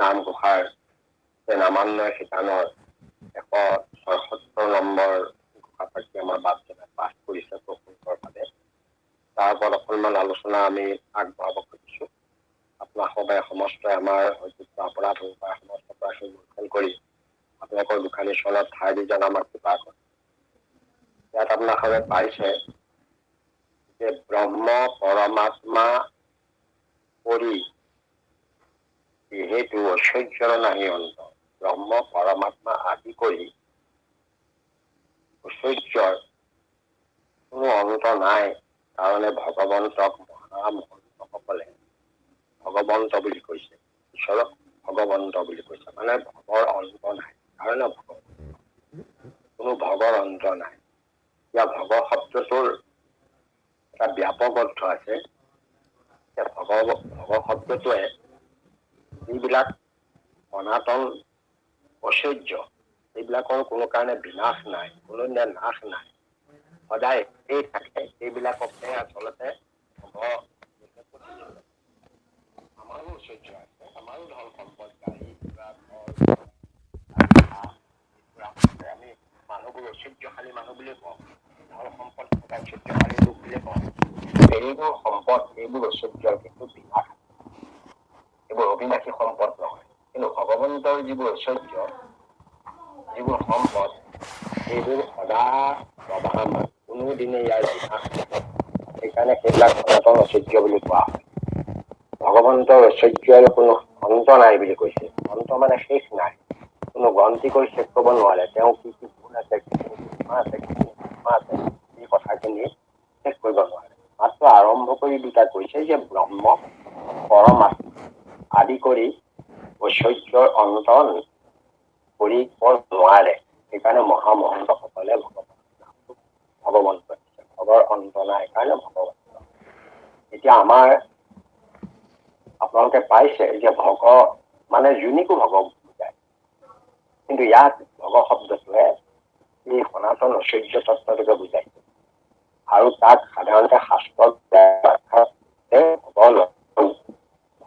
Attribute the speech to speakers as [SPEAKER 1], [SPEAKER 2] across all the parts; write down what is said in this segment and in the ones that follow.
[SPEAKER 1] নামঘোষাৰ নামান্বয় শিতানৰ 176 নম্বৰ ঘোষাপাঠি আমাৰ বাপজনে পাঠ কৰিছে প্ৰসংগৰভাৱে। তাৰ ওপৰত অকণমান আলোচনা আমি আগবঢ়াব খুজিছোঁ। আপোনালোকে সমস্তই আমাৰ ঐতিহ্য অপৰাধ হ'ব পাৰে সমস্ত প্ৰাৰ্থী মোচন কৰি আপোনালোকৰ দুখানি চনত ঠাই দি জনা আমাৰ কৃপা কৰে। ইয়াত আপোনালোকে পাইছে যে ব্ৰহ্ম পৰমাত্মা কৰি যিহেতু ঐশ্বৰ্যৰ নাহি অন্ত, ব্ৰহ্ম পৰমাত্মা আদি কৰি ঐশ্বৰ্যৰ কোনো অন্ত নাই কাৰণে ভগৱন্তক মহামহন্তসকলে ভগৱন্ত বুলি কৈছে, ঈশ্বৰক ভগৱন্ত বুলি কৈছে। মানে ভগৰ অন্ত নাই কাৰণে ভগৱন্ত, কোনো ভগৰ অন্ত নাই। ইয়াৰ ভগ শব্দটোৰ এটা ব্যাপক অৰ্থ আছে। ভগ শব্দটোৱে যিবিলাক সনাতন ঐশ্বৰ্য এইবিলাকৰ কোনো কাৰণে বিনাশ নাই, কোনো নাশ নাই, সদায় এই থাকে। এইবিলাককে আচলতে আমাৰো ঐশ্বৰ্য আছে, আমাৰো ধন সম্পদ গাড়ী আমি মানুহবোৰ ঐশ্বৰ্যশালী মানুহ বুলিয়ে কওঁ, ধন সম্পদ থকা ঐশ্বৰ্যশালী লোক বুলিয়ে কওঁ। এইবোৰ সম্পদ এইবোৰ ঐশ্বৰ্যৰ কিন্তু বিনাশ, এইবোৰ অবিনাশী সম্পদ নহয়। কিন্তু ভগৱন্তৰ যিবোৰ ঐশ্বৰ্য যিবোৰ সম্পদ এইবোৰ সদা প্ৰবাহমান, কোনোদিনে ইয়াৰ বিনাশ নহয়। সেইকাৰণে সেইবিলাক সনাতন ঐশ্বৰ্য বুলি কোৱা হয়। ভগৱন্তৰ ঐশ্বৰ্যৰ কোনো অন্ত নাই বুলি কৈছে। অন্ত মানে শেষ নাই, কোনো গন্তি কৰি শেষ কৰিব নোৱাৰে। তেওঁ কি কি গুণ আছে, কি কি মহিমা আছে, কি কি মহিমা আছে, এই কথাখিনি শেষ কৰিব নোৱাৰে। মাত্ৰ আৰম্ভ কৰি দুটা কৈছে যে ব্ৰহ্ম পৰমাত্মা আদি কৰি ঐশ্বৰ্যৰ অন্ত কৰিব নোৱাৰে। সেইকাৰণে মহামহন্তসকলে ভগৱন্ত দিছে, ভগৰ অন্ত নাই কাৰণে ভগৱন্ত। এতিয়া আমাৰ আপোনালোকে পাইছে যে ভগ মানে যোনিকো ভগ বুজায়, কিন্তু ইয়াত ভগ শব্দটোৱে এই সনাতন ঐশ্বৰ্য তত্ত্বটোকে বুজাইছে। আৰু তাক সাধাৰণতে শাস্ত্ৰত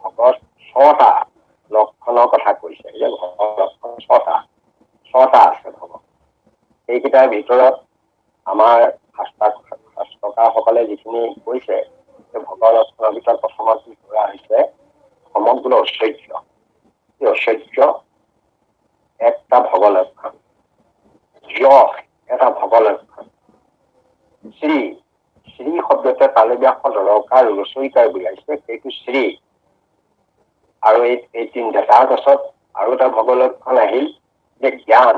[SPEAKER 1] ভগত 6টা লক্ষণৰ কথা কৈছে যে ভগৰ লক্ষণ 6টা আছে ভগ। সেইকেইটাৰ ভিতৰত আমাৰ শাস্ত্ৰকাৰসকলে যিখিনি কৈছে যে ভগৰ লক্ষণৰ ভিতৰত প্ৰথমত কি কৰা হৈছে সমগ্ৰ ঐশ্বৰ্য। এই ঐশ্বৰ্য একটা ভগ লক্ষণ, যশ এটা ভগ লক্ষণ, শ্ৰী শ্ৰী শব্দতে তালব্যাসত ৰকাৰ ৰচয়িকাৰ বুজাইছে, সেইটো শ্ৰী। আৰু এই তিনিটা। তাৰ পাছত আৰু এটা ভগ লক্ষণ আহিল যে জ্ঞান,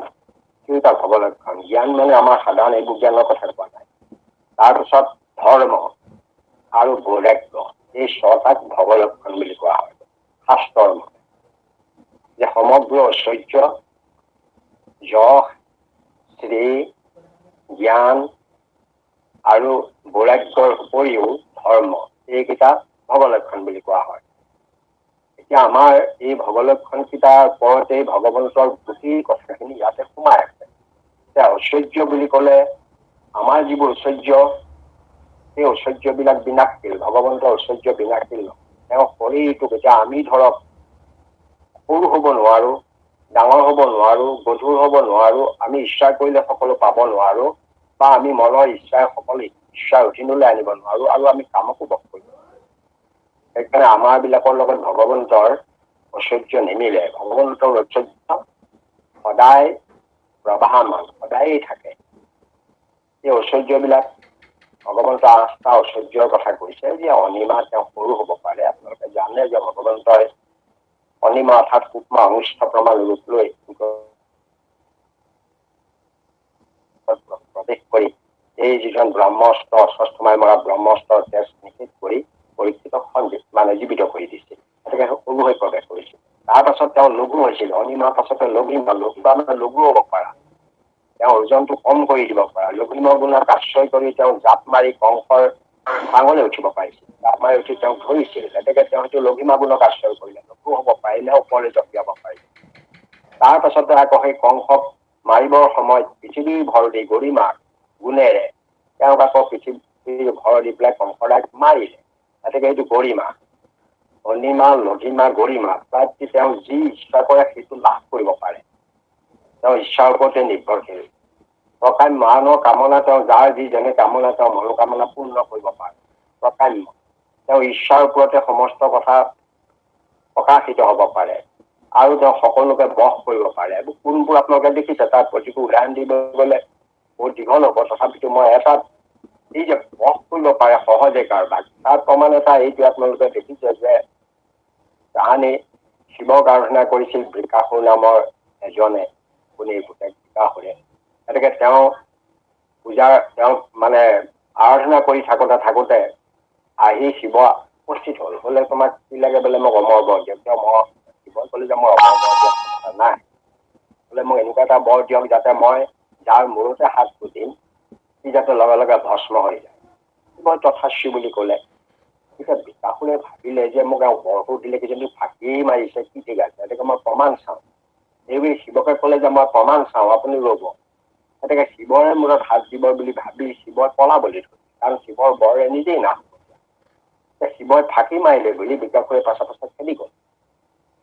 [SPEAKER 1] এটা ভগ লক্ষণ। জ্ঞান মানে আমাৰ সাধাৰণ এইবোৰ জ্ঞানৰ কথা কোৱা নাই। তাৰপিছত ধৰ্ম আৰু বৈৰাগ্য, এই 6টাক ভগ লক্ষণ বুলি কোৱা হয় শাস্ত্ৰৰ মতে। যে সমগ্ৰ ঐশ্বৰ্য, যশ, শ্ৰী, জ্ঞান আৰু বৈৰাগ্যৰ উপৰিও ধৰ্ম, এইকেইটা ভগ লক্ষণ বুলি কোৱা হয়। এতিয়া আমাৰ এই ভগ লক্ষণ কেইটাৰ ওপৰতে ভগৱন্তৰ গোটেই কথাখিনি ইয়াতে সোমাই আছে। এতিয়া ঐশ্বৰ্য বুলি ক'লে আমাৰ যিবোৰ ঐশ্বৰ্য, সেই ঐশ্বৰ্যবিলাক বিনাশশীল। ভগৱন্তৰ ঐশ্বৰ্য বিনাশশীল নহয়। তেওঁ শৰীৰটোক, এতিয়া আমি ধৰক সৰু হ'ব নোৱাৰো, ডাঙৰ হ'ব নোৱাৰো, গধুৰ হ'ব নোৱাৰো, আমি ইচ্ছা কৰিলে সকলো পাব নোৱাৰো, বা আমি মনৰ ইচ্ছাৰ সকলো ইচ্ছাৰ অধীনলৈ আনিব নোৱাৰো, আৰু আমি কামকো বস কৰিব নোৱাৰো। সেইকাৰণে আমাৰ বিলাকৰ লগত ভগৱন্তৰ ঐশ্বৰ্য নিমিলে। ভগৱন্তৰ ঐশ্বৰ্য সদায় প্ৰবাহমান, সদায় থাকে। এই ঐশ্বৰ্যবিলাক ভগৱন্তৰ 8টা ঐশ্বৰ্যৰ কথা কৈছে যে অনিমা তেওঁ সৰু হ'ব পাৰে। আপোনালোকে জানে যে ভগৱন্তই অনিমা অৰ্থাৎ সূক্ষ্ম অনুষ্ঠ প্ৰমাণ ৰূপ লৈ প্ৰৱেশ কৰি এই যিজন ব্ৰহ্মস্ত্ৰ 6ষ্ঠ মাইল মৰা ব্ৰহ্মস্ত্ৰৰ তেজ নিষেধ কৰি পৰীক্ষিতক মানে জীৱিত কৰি দিছিল। গতিকে সৰু হৈ প্ৰৱেশ কৰিছিল। তাৰ পাছত তেওঁ লঘু হৈছিল। অনিমাৰ পাছতে লঘিমা, লঘিমা মানে লঘু হ'ব পৰা, তেওঁ ওজনটো কম কৰি দিব পৰা। লঘিমা গুণক আশ্ৰয় কৰি তেওঁ জাপ মাৰি কংসৰ ভাঙলৈ উঠিব পাৰিছিল। জাপ মাৰি উঠি তেওঁক ধৰিছিল। গতিকে তেওঁ সেইটো লঘিমা গুণক আশ্ৰয় কৰিলে। লঘু হ'ব পাৰিলে, ওপৰলৈ জঁপিয়াব পাৰিলে। তাৰ পাছতে আকৌ সেই কংসক মাৰিবৰ সময়ত পৃথিৱীৰ ভৰ দি গৰিমাৰ গুণেৰে তেওঁক আকৌ পৃথিৱীৰ ভৰ দি পেলাই কংসৰাক মাৰিলে। গতিকে এইটো গৰিমা। অনিমা লঘিমা গৰিমা তাত তেওঁ যি ইচ্ছা কৰে সেইটো লাভ কৰিব পাৰে। তেওঁ ইচ্ছাৰ ওপৰতে নিৰ্ভৰশীল। প্ৰকাম্য আনৰ কামনা তেওঁ যাৰ যি যেনে কামনা তেওঁ মনোকামনা পূৰ্ণ কৰিব পাৰে। প্ৰকাম্য তেওঁ ইচ্ছাৰ ওপৰতে সমস্ত কথা প্ৰকাশিত হ'ব পাৰে আৰু তেওঁ সকলোকে বশ কৰিব পাৰে। এইবোৰ কোনবোৰ আপোনালোকে দেখিছে, তাৰ প্ৰতিটো উদাহৰণ দিব গ'লে বহুত দীঘল হ'ব, তথাপিতো মই এটা এই যে বশ কৰিব পাৰে সহজে কাৰোবাক, তাৰ প্ৰমাণ এটা এইটো আপোনালোকে দেখিছে যে তাহানি শিৱক আৰাধনা কৰিছিল বৃকাসুৰ নামৰ এজনে, কোনে বৃকাসুৰে। গতিকে তেওঁ মানে আৰাধনা কৰি থাকোঁতে আহি শিৱ উপস্থিত হ'ল। বোলে তোমাক কি লাগে বোলে, মোক অমৰ বৰ দিয়ক। মই শিৱই ক'লে যে মই অমৰ বৰ দিয়াৰ কথা নাই, বোলে মোক এনেকুৱা এটা বৰ দিয়ক যাতে মই যাৰ মূৰতে হাত পুতিম সি যাতে লগে লগে ভস্ম হৈ যায়। শিৱই তথাস্বী বুলি ক'লে। এতিয়া বৃকাসুৰে ভাবিলে যে মোক বৰটো দিলে কিজানি ফাঁকি মাৰিছে, কি ঠিক আছে, গতিকে মই প্ৰমাণ চাওঁ। এইবুলি শিৱকে ক'লে যে মই প্ৰমাণ চাওঁ, আপুনি ৰ'ব। গতিকে শিৱৰে মূৰত হাত দিব বুলি ভাবি শিৱই পলাবলৈ ধৰিলে, কাৰণ শিৱৰ বৰে নিজেই নাশ কৰিলে। শিৱই ফাঁকি মাৰিলে বুলি বৃকাসুৰে পাছে পাছে খেদি গ'ল।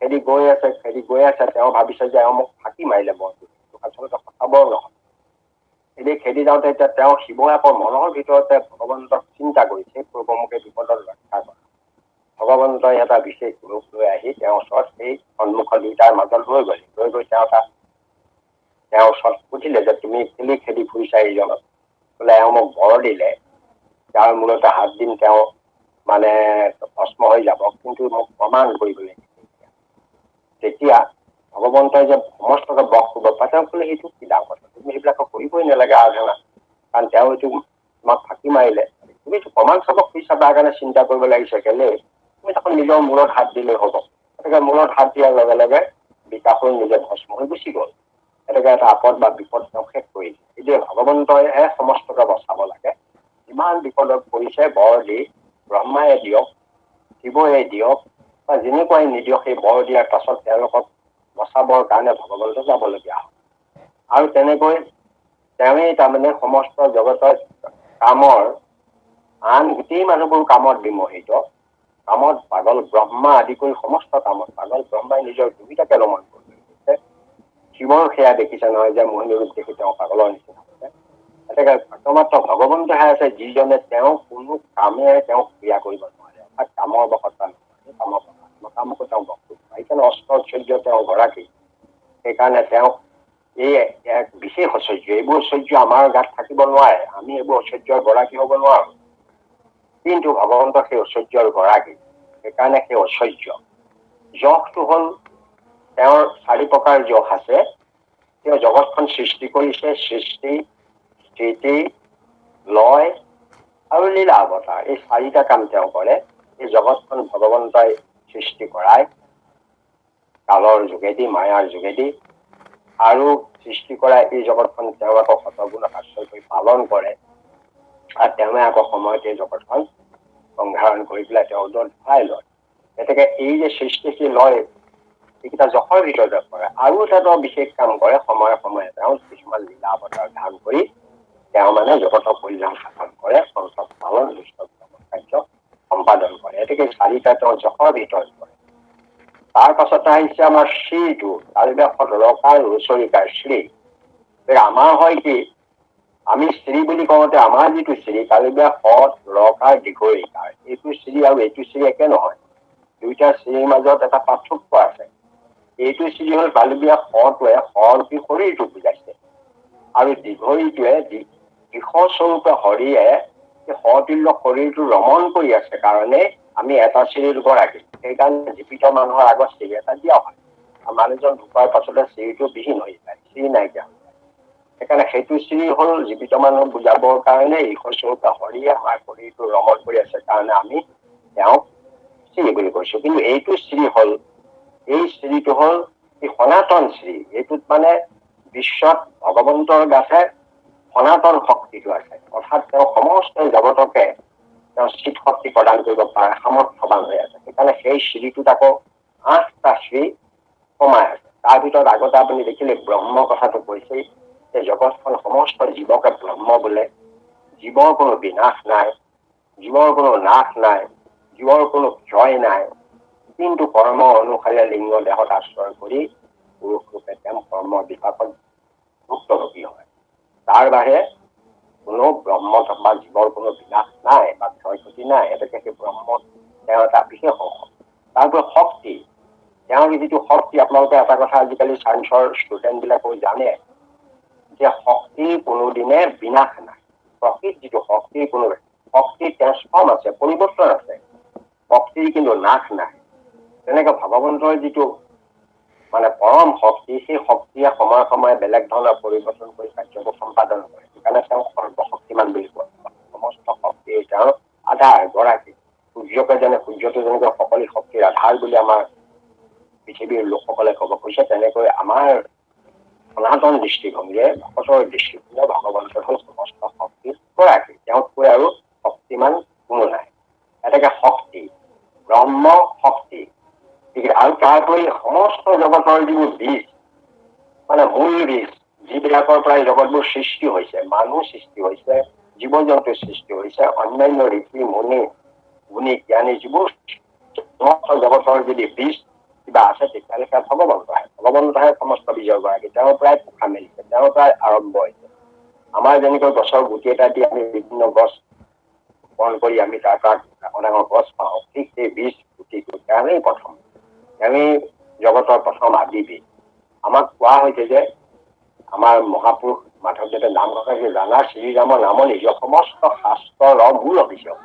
[SPEAKER 1] খেদি গৈ আছে, তেওঁ ভাবিছে যে মোক ফাঁকি মাৰিলে বৰটো, আচলতে কথা বৰ নহয়। খেদি যাওঁতে এতিয়া তেওঁ শিৱই আকৌ মনৰ ভিতৰতে ভগৱন্তক চিন্তা কৰিছে, পূৰ্বমুখে বিপদত ৰক্ষা কৰা। ভগৱন্তই এটা বিশেষ ৰূপ লৈ আহি তেওঁৰ ওচৰত সেই সন্মুখৰ দুইটাৰ মাজত লৈ গৈ তেওঁৰ ওচৰত সুধিলে যে তুমি কেলে খেদি ফুৰিছা এইজনক? বোলে এওঁ মোক বৰ দিলে, যাৰ মূলতে হাত দিন তেওঁ মানে ভস্ম হৈ যাব, কিন্তু মোক প্ৰমাণ কৰিবলৈ। তেতিয়া ভগৱন্তই যে সমস্তকে বশ কৰিব পাৰে, তেওঁ ক'লে সেইটো কি ডাঙৰ কথা, তুমি সেইবিলাক কৰিবই নালাগে আৰাধনা, কাৰণ তেওঁ এইটো তোমাক ফাঁকি মাৰিলে। তুমি এইটো প্ৰমাণ চাব খুজিছা, তাৰ কাৰণে চিন্তা কৰিব লাগিছে কেলে? তুমি দেখোন নিজৰ মূৰত হাত দিলেই হ'ব। গতিকে মূৰত হাত দিয়াৰ লগে লগে বৃকাসুৰ নিজে ভস্ম হৈ গুচি গ'ল। গতিকে এটা আপদ বা বিপদ তেওঁ শেষ কৰিলে। এতিয়া ভগৱন্তইহে সমস্তকে বচাব লাগে। ইমান বিপদত পৰিছে, বৰ দি ব্ৰহ্মাই দিয়ক, শিৱই দিয়ক বা যেনেকুৱাই নিদিয়ক, সেই বৰ দিয়াৰ পাছত তেওঁলোকক বচাবৰ কাৰণে ভগৱন্ত যাবলগীয়া হয়। আৰু তেনেকৈ তেওঁৱেই তাৰমানে সমস্ত জগতৰ কামৰ আন গোটেই মানুহবোৰ কামত বিমোহিত, কামত পাগল। ব্ৰহ্মা আদি কৰি সমস্ত কামত পাগল। ব্ৰহ্মাই নিজৰ দুইটাকে লমন কৰিছে। শিৱৰ সেয়া দেখিছে নহয় যে মোহিনী ৰূপ দেখি তেওঁ পাগলৰ নিচিনা হৈছে। গতিকে একমাত্ৰ ভগৱন্তহে আছে যিজনে তেওঁ কোনো কামেৰে তেওঁক ক্ৰিয়া কৰিব নোৱাৰে, অৰ্থাৎ কামৰ বশত কামকো তেওঁ বস কৰিব নোৱাৰে। সেইকাৰণে অস্ত্ৰ ঐশ্বৰ্য তেওঁ গৰাকী। সেইকাৰণে তেওঁক এই এক বিশেষ ঐশ্বৰ্য, এইবোৰ ঐশ্বৰ্য আমাৰ গাত থাকিব নোৱাৰে, আমি এইবোৰ ঐশ্বৰ্যৰ গৰাকী হ'ব নোৱাৰো। কিন্তু ভগৱন্ত সেই ঐশ্বৰ্যৰ গৰাকী, সেইকাৰণে সেই ঐশ্বৰ্য। যশটো হ'ল তেওঁৰ 4 প্ৰকাৰ যশ আছে। তেওঁ জগতখন সৃষ্টি কৰিছে, সৃষ্টি, স্থিতি, লয় আৰু লীলা অৱতাৰ, এই 4টা কাম তেওঁ কৰে। এই জগতখন ভগৱন্তই সৃষ্টি কৰাই কালৰ যোগেদি, মায়াৰ যোগেদি, আৰু সৃষ্টি কৰাই এই জগতখন তেওঁ আকৌ শতগুণ আশ্ৰয় কৰি পালন কৰে। আৰু তেওঁৱে আকৌ সময়ত এই জগতখন সংধাৰণ কৰি পেলাই তেওঁ ভৰাই লয়। গতিকে এই যে সৃষ্টি লয়, এইকেইটা যশৰ ভিতৰতে পৰে। আৰু এটা বিশেষ কাম কৰে, সময়ে সময়ে তেওঁ কিছুমান লীলা অৱতাৰ ধাৰণ কৰি তেওঁ মানে জগতৰ কল্যাণ সাধন কৰে, সংসাৰ পালন, দুষ্ট কাৰ্য সম্পাদন কৰে। গতিকে 4টা তেওঁ যশৰ ভিতৰত পৰে। তাৰ পাছতে আহিছে আমাৰ শ্ৰীটো, কালিদাসত ৰকাৰ ৰুচৰিকাৰ শ্ৰী। আমাৰ হয় কি, আমি শ্ৰী বুলি কওঁতে আমাৰ যিটো শ্ৰী, কালিদাসত ৰকাৰ দীঘৰিকাৰ, এইটো শ্ৰী আৰু এইটো শ্ৰী একে নহয়। দুইটা শ্ৰীৰ মাজত এটা পাৰ্থক্য আছে। এইটো শ্ৰী হ'ল কালিদাস শটোৱে শৰূপী শৰীৰটো বুজাইছে, আৰু দীঘৰিটোৱে দিশস্বৰূপে হৰিয়ে সতুল্য শৰীৰটো ৰমণ কৰি আছে কাৰণে আমি এটা শ্ৰীৰ গৰাকী। সেইকাৰণে জীৱিত মানুহৰ আগত শ্ৰী এটা দিয়া হয়, আৰু মানুহজন ঢুকোৱাৰ পাছতে শ্ৰীটো বিহীন হৈ যায়, শ্ৰী নাইকিয়া হৈ যায়। সেইকাৰণে সেইটো শ্ৰী হ'ল জীৱিত মানুহ বুজাবৰ কাৰণে ঈশ্বৰস্বৰূপে হৰিয়ে আমাৰ শৰীৰটো ৰমণ কৰি আছে কাৰণে আমি তেওঁক শ্ৰী বুলি কৈছো। কিন্তু এইটো শ্ৰী হ'ল, এই শ্ৰীটো হ'ল এই সনাতন শ্ৰী। এইটোত মানে বিশ্বত ভগৱন্তৰ গাতে সনাতন শক্তিটো আছে, অৰ্থাৎ তেওঁ সমস্ত জগতকে তেওঁ চিত শক্তি প্ৰদান কৰিব পাৰে, সামৰ্থ্যৱান হৈ আছে। সেইকাৰণে সেই শ্ৰীটোত আকৌ 8টা শ্ৰী সোমাই আছে। তাৰ ভিতৰত আগতে আপুনি দেখিলে ব্ৰহ্ম কথাটো কৈছেই, যে জগতখন সমস্ত জীৱকে ব্ৰহ্ম বোলে। জীৱৰ কোনো বিনাশ নাই, জীৱৰ কোনো নাশ নাই, জীৱৰ কোনো ক্ষয় নাই, কিন্তু কৰ্ম অনুসাৰে লিংগ দেহত আশ্ৰয় কৰি পুৰুষ ৰূপে তেওঁ কৰ্ম বিপাকত ভুক্তভোগী হয়। তাৰ বাহিৰে কোনো ব্ৰহ্ম বা জীৱৰ কোনো বিনাশ নাই বা ক্ষয় ক্ষতি নাই। এতেকে সেই ব্ৰহ্ম তেওঁ এটা বিশেষ অংশ। তাৰপৰা শক্তি, তেওঁৰ যিটো শক্তি, আপোনালোকে এটা কথা আজিকালি চায়েন্সৰ ষ্টুডেণ্টবিলাকেও জানে যে শক্তিৰ কোনোদিনে বিনাশ নাই। প্ৰকৃত যিটো শক্তিৰ কোনো শক্তিৰ ট্ৰেন্সফৰ্ম আছে, পৰিৱৰ্তন আছে, শক্তিৰ কিন্তু নাশ নাই। তেনেকে ভগৱন্তৰ যিটো মানে পৰম শক্তি, সেই শক্তিয়ে সময়ে সময়ে বেলেগ ধৰণৰ পৰিৱৰ্তন কৰি কাৰ্যবোৰ সম্পাদন কৰে। সেইকাৰণে তেওঁ সৰ্বশক্তিমান বুলি কোৱা হয়। সমস্ত শক্তিৰ তেওঁৰ আধাৰ গৰাকী। সূৰ্যকে সূৰ্যটো যেনেকৈ সকলো শক্তিৰ আধাৰ বুলি আমাৰ পৃথিৱীৰ লোকসকলে ক'ব খুজিছে, তেনেকৈ আমাৰ সনাতন দৃষ্টিভংগীয়ে ভকতৰ দৃষ্টিভংগীয়ে ভগৱন্তৰ হ'ল সমস্ত শক্তিৰ গৰাকী। তেওঁতকৈ আৰু শক্তিমান কোনো নাই। এতেকে শক্তি, ব্ৰহ্ম শক্তি। আৰু তাৰোপৰি সমস্ত জগতৰ যিবোৰ বীজ, মানে মূল বীজ, যিবিলাকৰ পৰাই জগতবোৰ সৃষ্টি হৈছে, মানুহ সৃষ্টি হৈছে, জীৱ জন্তুৰ সৃষ্টি হৈছে, অন্যান্য ঋষি মুনি গুণী জ্ঞানী যিবোৰ সমস্ত জগতৰ যদি বীজ কিবা আছে, তেতিয়াহ'লে ভগৱন্তহে সমস্ত বীজৰ গৰাকী। তেওঁৰ পৰাই পোখা মেলিছে, তেওঁৰ পৰাই আৰম্ভ হৈছে। আমাৰ যেনেকৈ গছৰ গুটি এটা দি আমি বিভিন্ন গছ বন কৰি আমি তাৰ পৰা ডাঙৰ ডাঙৰ গছ পাওঁ, ঠিক সেই বীজ গুটিটো তেওঁৱেই প্ৰথম, তেওঁৱেই জগতৰ প্ৰথম আদিবীজ। আমাক কোৱা হৈছে যে আমাৰ মহাপুৰুষ মাধৱদেৱে নাম প্ৰকাশে জানা শ্ৰীৰামৰ নাম নিজৰ সমস্ত শাস্ত্ৰৰ মূল অভিযোগ।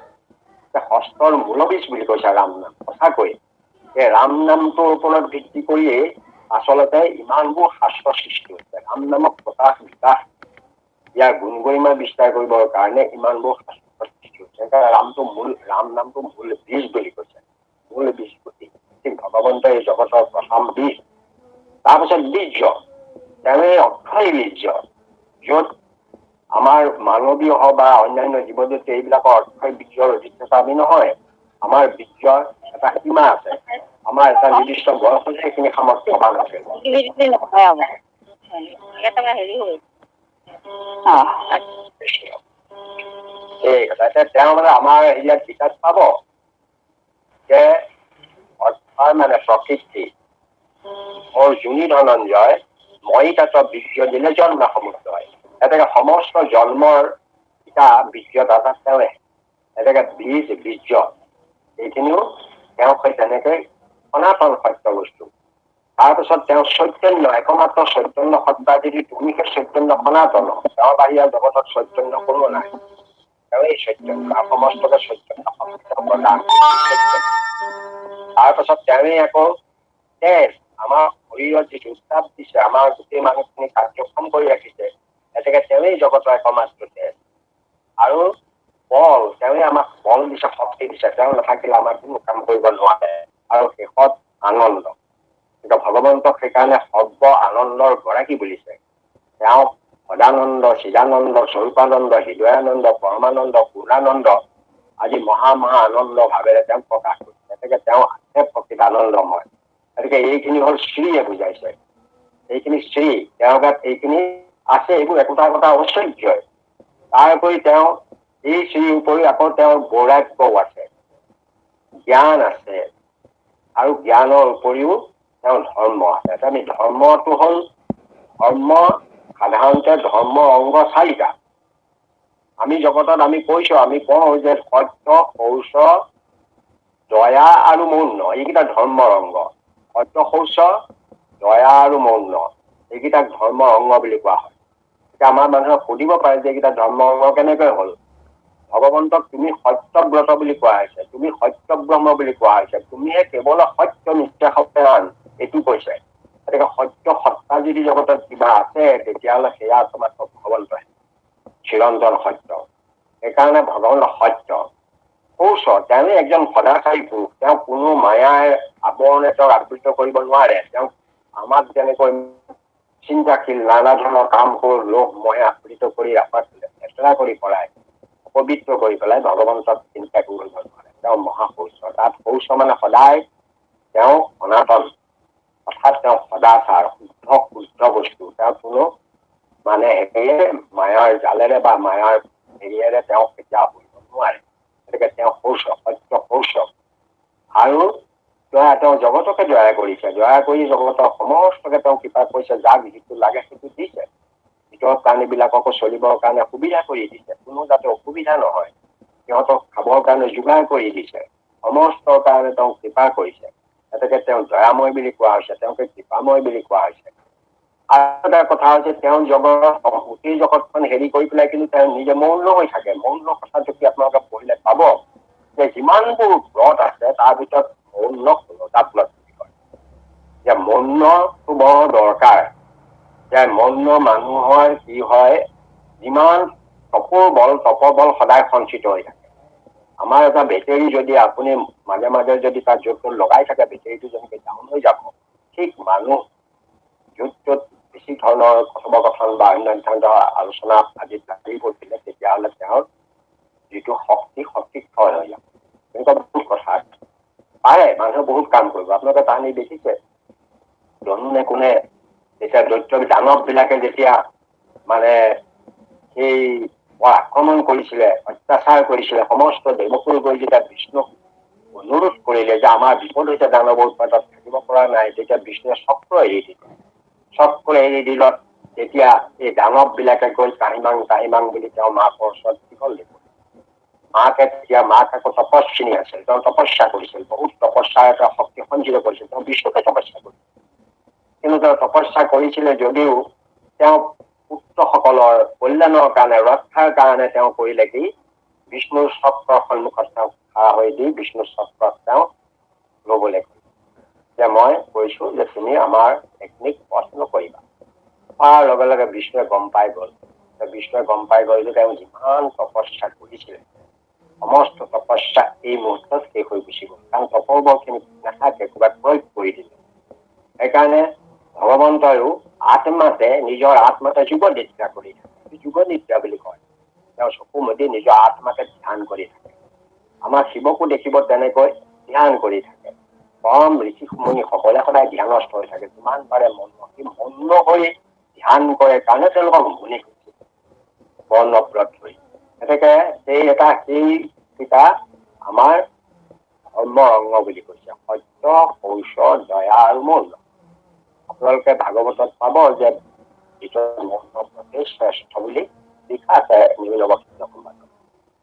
[SPEAKER 1] শাস্ত্ৰৰ মূলবীজ বুলি কৈছে ৰাম নাম। সঁচাকৈ এই ৰাম নামটোৰ ওপৰত ভিত্তি কৰিয়েই আচলতে ইমানবোৰ শাস্ত্ৰ সৃষ্টি হৈছে। ৰাম নামক প্ৰকাশ বিকাশ, ইয়াৰ গুণ গৰিমা বিস্তাৰ কৰিবৰ কাৰণে ইমানবোৰ শাস্ত্ৰ সৃষ্টি হৈছে। সেইকাৰণে ৰাম নামটো মূল বীজ বুলি কৈছে, মূল বীজ পুতি। ঠিক ভগৱন্ত এই জগতৰ প্ৰথম বীজ। তাৰপিছত বীৰ্য, তেওঁৱেই অক্ষয় বীৰ্য, য'ত আমাৰ মানৱীয় হওক বা অন্যান্য জীৱ জন্তু এইবিলাকৰ অক্ষয় বীৰ্যৰ অধিকতা আমি নহয়। আমাৰ বীৰ্যৰ এটা সীমা আছে, আমাৰ এটা নিৰ্দিষ্ট বয়স আছে, সেইখিনি সামৰ্থ্য হোৱা নাছিল। তেওঁ মানে আমাৰ ইয়াত বিকাশ পাব যে অৰ্থৰ মানে প্ৰকৃতি মোৰ যোনী ধনঞ্জয় মই তাত বীৰ্য দিলে জন্ম সমুদ্ৰয়। এতেকে সমস্ত জন্মৰ পিতা বীৰ্যদাতা তেওঁৱে। এতেকে বীজ বীৰ্য এইখিনিও তেওঁক তেনেকৈ সনাতন সত্য বস্তু। তাৰপিছত তেওঁ চৈতন্য, একমাত্ৰ চৈতন্য সত্তা যদি তুমি সেই চৈতন্য সনাতন, তেওঁৰ বাহিৰে জগতত চৈতন্য কোনো নাই। তেওঁৱেই চৈতন্য, সমস্তকে চৈতন্য প্ৰদান। তাৰপাছত তেওঁৱেই আকৌ তেজ, আমাৰ শৰীৰত যিটো উত্তাপ দিছে, আমাৰ গোটেই মানুহখিনি কাৰ্যক্ষম কৰি ৰাখিছে, এতেকে তেওঁৱেই জগতৰ একমাত্ৰ তেজ। আৰু বল, তেওঁৱেই আমাক বল দিছে, শক্তি দিছে। তেওঁ নাথাকিলে আমাৰ কোনো কাম কৰিব নোৱাৰে। আৰু শেষত আনন্দ। ভগৱন্তক সেইকাৰণে সৰ্ব আনন্দৰ গৰাকী বুলিছে। তেওঁ সদানন্দ, চিদানন্দ, স্বৰূপানন্দ, হৃদয়ানন্দ, পৰমানন্দ, পূৰ্ণানন্দ আদি মহা আনন্দ ভাৱেৰে তেওঁক প্ৰকাশ কৰিছে। গতিকে তেওঁ আছে প্ৰকৃত আনন্দময়। গতিকে এইখিনি হ'ল শ্ৰীয়ে বুজাইছে। এইখিনি শ্ৰী, তেওঁৰ গাত এইখিনি আছে, এইবোৰ একোটা একোটা ঐশ্বৰ্যই। তাৰ উপৰি তেওঁ এই শ্ৰীৰ উপৰি আকৌ তেওঁৰ বৈৰাগ্যও আছে, জ্ঞান আছে, আৰু জ্ঞানৰ উপৰিও তেওঁৰ ধৰ্ম আছে। আমি ধৰ্মটো হ'ল, ধৰ্ম সাধাৰণতে ধৰ্ম অংগ 4টা। আমি জগতত আমি কৈছো, আমি কওঁ যে সত্য, শৌচ, দয়া আৰু মৌন, এইকেইটা ধৰ্মৰ অংগ। সত্য, শৌচ, দয়া আৰু মৌন, এইকেইটাক ধৰ্মৰ অংগ বুলি কোৱা হয়। এতিয়া আমাৰ মানুহে সুধিব পাৰে যে এইকেইটা ধৰ্মৰ অংগ কেনেকৈ হ'ল? ভগৱন্তক তুমি সত্যব্ৰত বুলি কোৱা হৈছে, তুমি সত্যব্ৰহ্ম বুলি কোৱা হৈছে, তুমিহে কেৱল সত্য নিত্য সত্যৱান, এইটো কৈছে। গতিকে সত্য সত্তা যদি জগতত কিবা আছে, তেতিয়াহ'লে সেয়া তোমাক ভগৱন্তই, চিৰন্তন সত্য। সেইকাৰণে ভগৱান সত্য। শৌচ, তেওঁৱেই একজন সদাচাৰী পুৰুষ। তেওঁ কোনো মায়াৰ আৱৰণে তেওঁক আবৃত কৰিব নোৱাৰে। তেওঁ আমাক যেনেকৈ চিন্তাশীল নানা ধৰণৰ কাম কৰি লোভ মহে আবৃত কৰি আমাক চেষ্টা কৰি পেলাই, পবিত্ৰ কৰি পেলাই ভগৱন্তক চিন্তা কৰিব নোৱাৰে। তেওঁ মহাশৌচ। তাত শৌচ মানে সদায় তেওঁ সনাতন, অৰ্থাৎ তেওঁ সদাচাৰ, শুদ্ধ বস্তু। তেওঁ কোনো মানে একেয়ে মায়াৰ জালেৰে বা মায়াৰ হেৰিয়েৰে তেওঁ কেতিয়াও কৰিব নোৱাৰে। গতিকে তেওঁ শৌচ, সত্য শৌচ। আৰু তেওঁ জগতকে দয়া কৰিছে, দয়া কৰি জগতৰ সমস্তকে তেওঁ কৃপা কৰিছে, যাক যিটো লাগে সেইটো দিছে। ভিতৰৰ প্ৰাণীবিলাককো চলিবৰ কাৰণে সুবিধা কৰি দিছে, কোনো যাতে অসুবিধা নহয়, সিহঁতক খাবৰ কাৰণে যোগাৰ কৰি দিছে, সমস্তৰ কাৰণে তেওঁ কৃপা কৰিছে। গতিকে তেওঁ দয়াময় বুলি কোৱা হৈছে, তেওঁকে কৃপাময় বুলি কোৱা হৈছে। আৰু এটা কথা হৈছে, তেওঁ গোটেই জগতখন হেৰি কৰি পেলাই কিন্তু তেওঁ নিজে মৌন হৈ থাকে। মৌন কথা যদি আপোনালোকে পঢ়িলে পাব যে যিমানবোৰ ব্ৰত আছে তাৰ ভিতৰত মৌন ব্ৰত বুলি কয়। যে মৌনটো বৰ দৰকাৰ। যে মৌন মানুহৰ কি হয়, যিমান তপবল সদায় সঞ্চিত হৈ থাকে। আমাৰ এটা বেটেৰী যদি আপুনি মাজে মাজে যদি তাত য'ত লগাই থাকে, বেটেৰীটো যেনেকে ডাউন হৈ যাব, ঠিক মানুহ য'ত বেছি ধৰণৰ কথোপকথন বা অন্যান্য ধৰণৰ আলোচনা আদিত লাগি পৰিছিলে, তেতিয়াহ'লে তেওঁৰ যিটো শক্তি ক্ষয় হৈ যাব। তেনেকুৱা বহুত কথা পাৰে, মানুহে বহুত কাম কৰিব। আপোনালোকে তাহানি দেখিছে কোনে যেতিয়া দৈত্য দানৱ বিলাকে যেতিয়া মানে সেই আক্ৰমণ কৰিছিলে, অত্যাচাৰ কৰিছিলে, সমস্ত দেৱকুল গৈ যেতিয়া বিষ্ণুক অনুৰোধ কৰিলে যে আমাৰ বিপদ হৈছে, দানৱৰ উৎপাতত থাকিব পৰা নাই, তেতিয়া বিষ্ণুৱে চক্ৰ এৰি দিলে। চক্ৰ এৰি দিলত তেতিয়া এই দানৱ বিলাকে গৈ কাহিমাং বুলি তেওঁ মাকৰ ওচৰত দীঘল দিব। মাক আকৌ তপস্বিনী আছিল, তেওঁ তপস্যা কৰিছিল, বহুত তপস্যাৰ এটা শক্তি সঞ্চিত কৰিছিল, তেওঁ বিষ্ণুকে তপস্যা কৰিছিল। কিন্তু তেওঁ তপস্যা কৰিছিলে যদিও তেওঁ পুত্ৰসকলৰ কল্যাণৰ কাৰণে, ৰক্ষাৰ কাৰণে তেওঁ কৰিলে কি, বিষ্ণুৰ চক্ৰৰ সন্মুখত তেওঁ খাৰা হৈ দি বিষ্ণুৰ চক্ৰত তেওঁ লবলৈ কৰিলে যে মই কৈছো যে তুমি আমাৰ টেকনিক পথ নকৰিবা। তাৰ লগে লগে বিষ্ণুৱে গম পাই গ'ল। বিষ্ণুৱে গম পাই গ'ল যে তেওঁ যিমান তপস্যা কৰিছিলে, সমস্ত তপস্যা এই মুহূৰ্তত শেষ হৈ গুচি গ'ল। কাৰণ তপোবলখিনি নাথাকে, কিবা প্ৰয়োগ কৰি দিলে। সেইকাৰণে ভগৱন্তয়ো নিজৰ আত্মাতে যুগ নিদ্ৰা কৰি থাকে। যুগ নিদ্ৰা বুলি কয়। তেওঁ চকু মুদি নিজৰ আত্মাকে ধ্যান কৰি থাকে। আমাৰ শিৱকো দেখিব তেনেকৈ ধ্যান কৰি থাকে। পৰম ঋষি মুনি সকলে সদায় ধ্যানস্থ হৈ থাকে। যিমান পাৰে মৌন হৈ ধ্যান কৰে কাৰণে তেওঁলোকক মুনি কৈছিল, বৰ্ণব্ৰত হৈ। গতিকে সেইকেইটা আমাৰ ধৰ্ম অংগ বুলি কৈছে, সত্য, শৌচ, দয়া আৰু মৌন। আপোনালোকে ভাগৱতত পাব যে শ্ৰেষ্ঠ বুলি লিখা আছে নীলৱস্ত্ৰ সম্বাদত।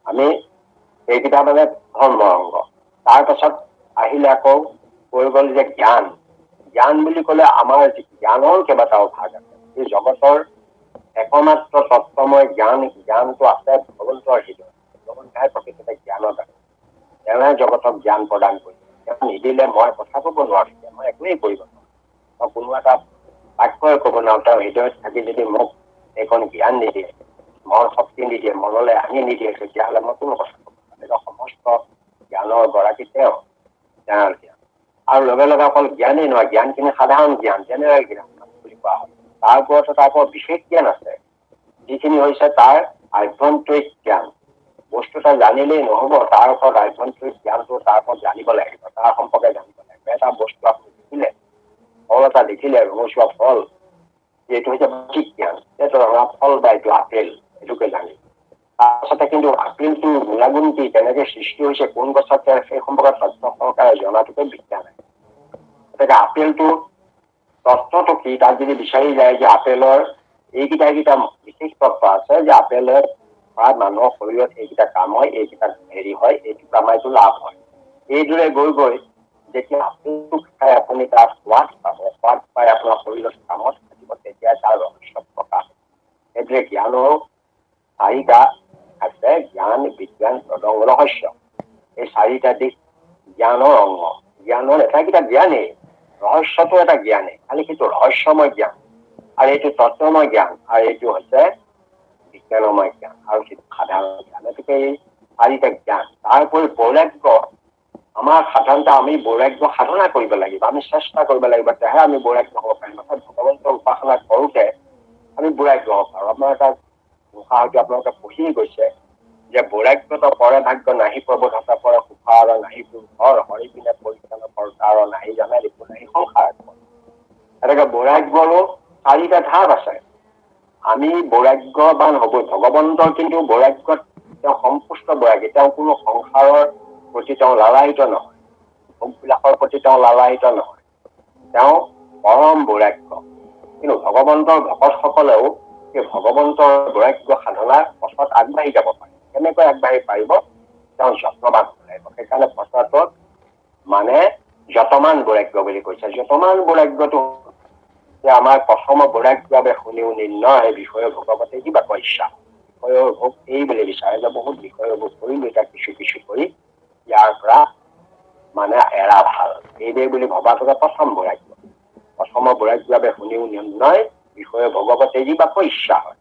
[SPEAKER 1] আমি সেইকেইটা মানে ধৰ্ম অংগ। তাৰ পাছত আহিলে আকৌ কৈ গ'ল যে জ্ঞান। জ্ঞান বুলি ক'লে আমাৰ জ্ঞানৰ কেইবাটাও ভাগ আছে। এই জগতৰ একমাত্ৰ তত্ত্বময় জ্ঞানটো আছে ভগৱন্তৰ হৃদয়ত। ভগৱন্তাই প্ৰকৃততে জ্ঞানত আছে। তেওঁহে জগতক জ্ঞান প্ৰদান কৰিছে। তেওঁ নিদিলে মই কথা ক'ব নোৱাৰো, মই একোৱেই কৰিব নোৱাৰো। মই কোনো এটা বাক্যই ক'ব নোৱাৰো। তেওঁ হৃদয়ত থাকি যদি মোক এইখন জ্ঞান নিদিয়ে, মন শক্তি নিদিয়ে, মনলৈ আনি নিদিয়ে, তেতিয়াহ'লে মই কোনো কথা ক'ব নোৱাৰো। সমস্ত জ্ঞানৰ গৰাকী তেওঁ জ্ঞান। আৰু লগে লগে অকল জ্ঞানেই নহয়, জ্ঞানখিনি সাধাৰণ জ্ঞান, জেনেৰেল জ্ঞান বুলি কোৱা হয়। তাৰ ওপৰত তাৰ বিশেষ জ্ঞান আছে, যিখিনি হৈছে তাৰ আভ্যন্তৰিক জ্ঞান। বস্তু এটা জানিলেই নহ'ব, তাৰ ওপৰত আভ্যন্তৰিক জ্ঞানটো তাৰ ওপৰত জানিব লাগিব, তাৰ সম্পৰ্কে জানিব লাগিব। এটা বস্তু আপুনি দেখিলে, ফল এটা দেখিলে, ৰঙচুৱা ফল, এইটো হৈছে বাহ্যিক জ্ঞান। এইটো ৰঙা ফল বা এইটো আপেল, এইটোকে জানিব। তাৰপাছতে কিন্তু আপেলটোৰ গুণাগুণ কি, কেনেকে সৃষ্টি হৈছে, কোন গছত সেই সম্পৰ্কে তথ্য সহকাৰে জনাটোকে বিজ্ঞান। গতিকে আপেলটো তত্ত্বটো কি, তাত যদি বিচাৰি যায় যে আপেলৰ এইকেইটা বিশেষ তত্ত্ব আছে, যে আপেলৰ মানুহৰ শৰীৰত এইকেইটা কাম হয়, এইকেইটা হেৰি হয়, এইটো কামাইটো লাভ হয়। এইদৰে গৈ গৈ যেতিয়া আপেলটো খাই আপুনি তাৰ সোৱাদ পাব, সোৱাদ পাই আপোনাৰ শৰীৰত কামত থাকিব, তেতিয়া তাৰ ৰহস্য প্ৰকাশ। সেইদৰে জ্ঞানৰ চাৰিটা আছে, জ্ঞান, বিজ্ঞান, তদং, ৰহস্য। এই চাৰিটা দিশ জ্ঞানৰ অংগ। জ্ঞানৰ এটাকেইটা জ্ঞানেই, ৰহস্যটো এটা জ্ঞানেই, খালি সেইটো ৰহস্যময় জ্ঞান। আৰু এইটো তত্ত্বময় জ্ঞান, আৰু এইটো হৈছে বিজ্ঞানময় জ্ঞান, আৰু সেইটো সাধাৰণ জ্ঞান। গতিকে এই চাৰিটা জ্ঞান। তাৰোপৰি বৈৰাগ্য। আমাৰ সাধাৰণতে আমি বৈৰাগ্য সাধনা কৰিব লাগিব, আমি চেষ্টা কৰিব লাগিব, তেহে আমি বৈৰাগ্য হ'ব পাৰিম। ভগৱন্তৰ উপাসনা কৰোঁতে আমি বৈৰাগ্য হ'ব পাৰোঁ। আপোনাৰ এটা ঘোষা হয়তো আপোনালোকে পঢ়ি গৈছে যে বৈৰাগ্যত পৰে ভাগ্য নাহি প্ৰবোধ হতা পৰে সুখা আৰু নাহি ঘৰ হৰি পিনে পৰিত্ৰাণ কৰ্তা আৰু নাহি জানে একো নাহি সংসাৰ। এনেকে বৈৰাগ্যৰো চাৰিটা ধাপ আছে। আমি বৈৰাগ্যৱান হ'বই। ভগৱন্তৰ কিন্তু বৈৰাগ্যত তেওঁ সম্পুষ্ট বৈৰাগী, তেওঁ কোনো সংসাৰৰ প্ৰতি তেওঁ লালায়িত নহয়। ভোগবিলাকৰ প্ৰতি তেওঁ লালায়িত নহয়, তেওঁ পৰম বৈৰাগ্য। কিন্তু ভগৱন্তৰ ভকতসকলেও সেই ভগৱন্তৰ বৈৰাগ্য সাধনাৰ পথত আগবাঢ়ি যাব পাৰে। কেনেকৈ আগবাঢ়ি পাৰিব? তেওঁ যত্নবান হ'ব লাগিব। সেইকাৰণে পথটোত মানে যতমান বৈৰাগ্য বুলি কৈছে। যতমান বৈৰাগ্যটো যে আমাৰ প্ৰথম বৈৰাগ্যভাৱে শুনিও নিৰ্ণয় বিষয় ভগৱতে কিবা কৈছা, বিষয়ৰ ভোগ এই বুলি বিচাৰে যে বহুত বিষয়ৰ ভোগ কৰিলো, এতিয়া কিছু কিছু কৰি ইয়াৰ পৰা মানে এৰা ভাল, এইদে বুলি ভবাটোকে প্ৰথম বৈৰাগ্য। প্ৰথম বৈৰাগ্যভাৱে শুনিও নিৰ্ণয় বিষয়ে ভগৱতে কিবা ইচ্ছা হয়।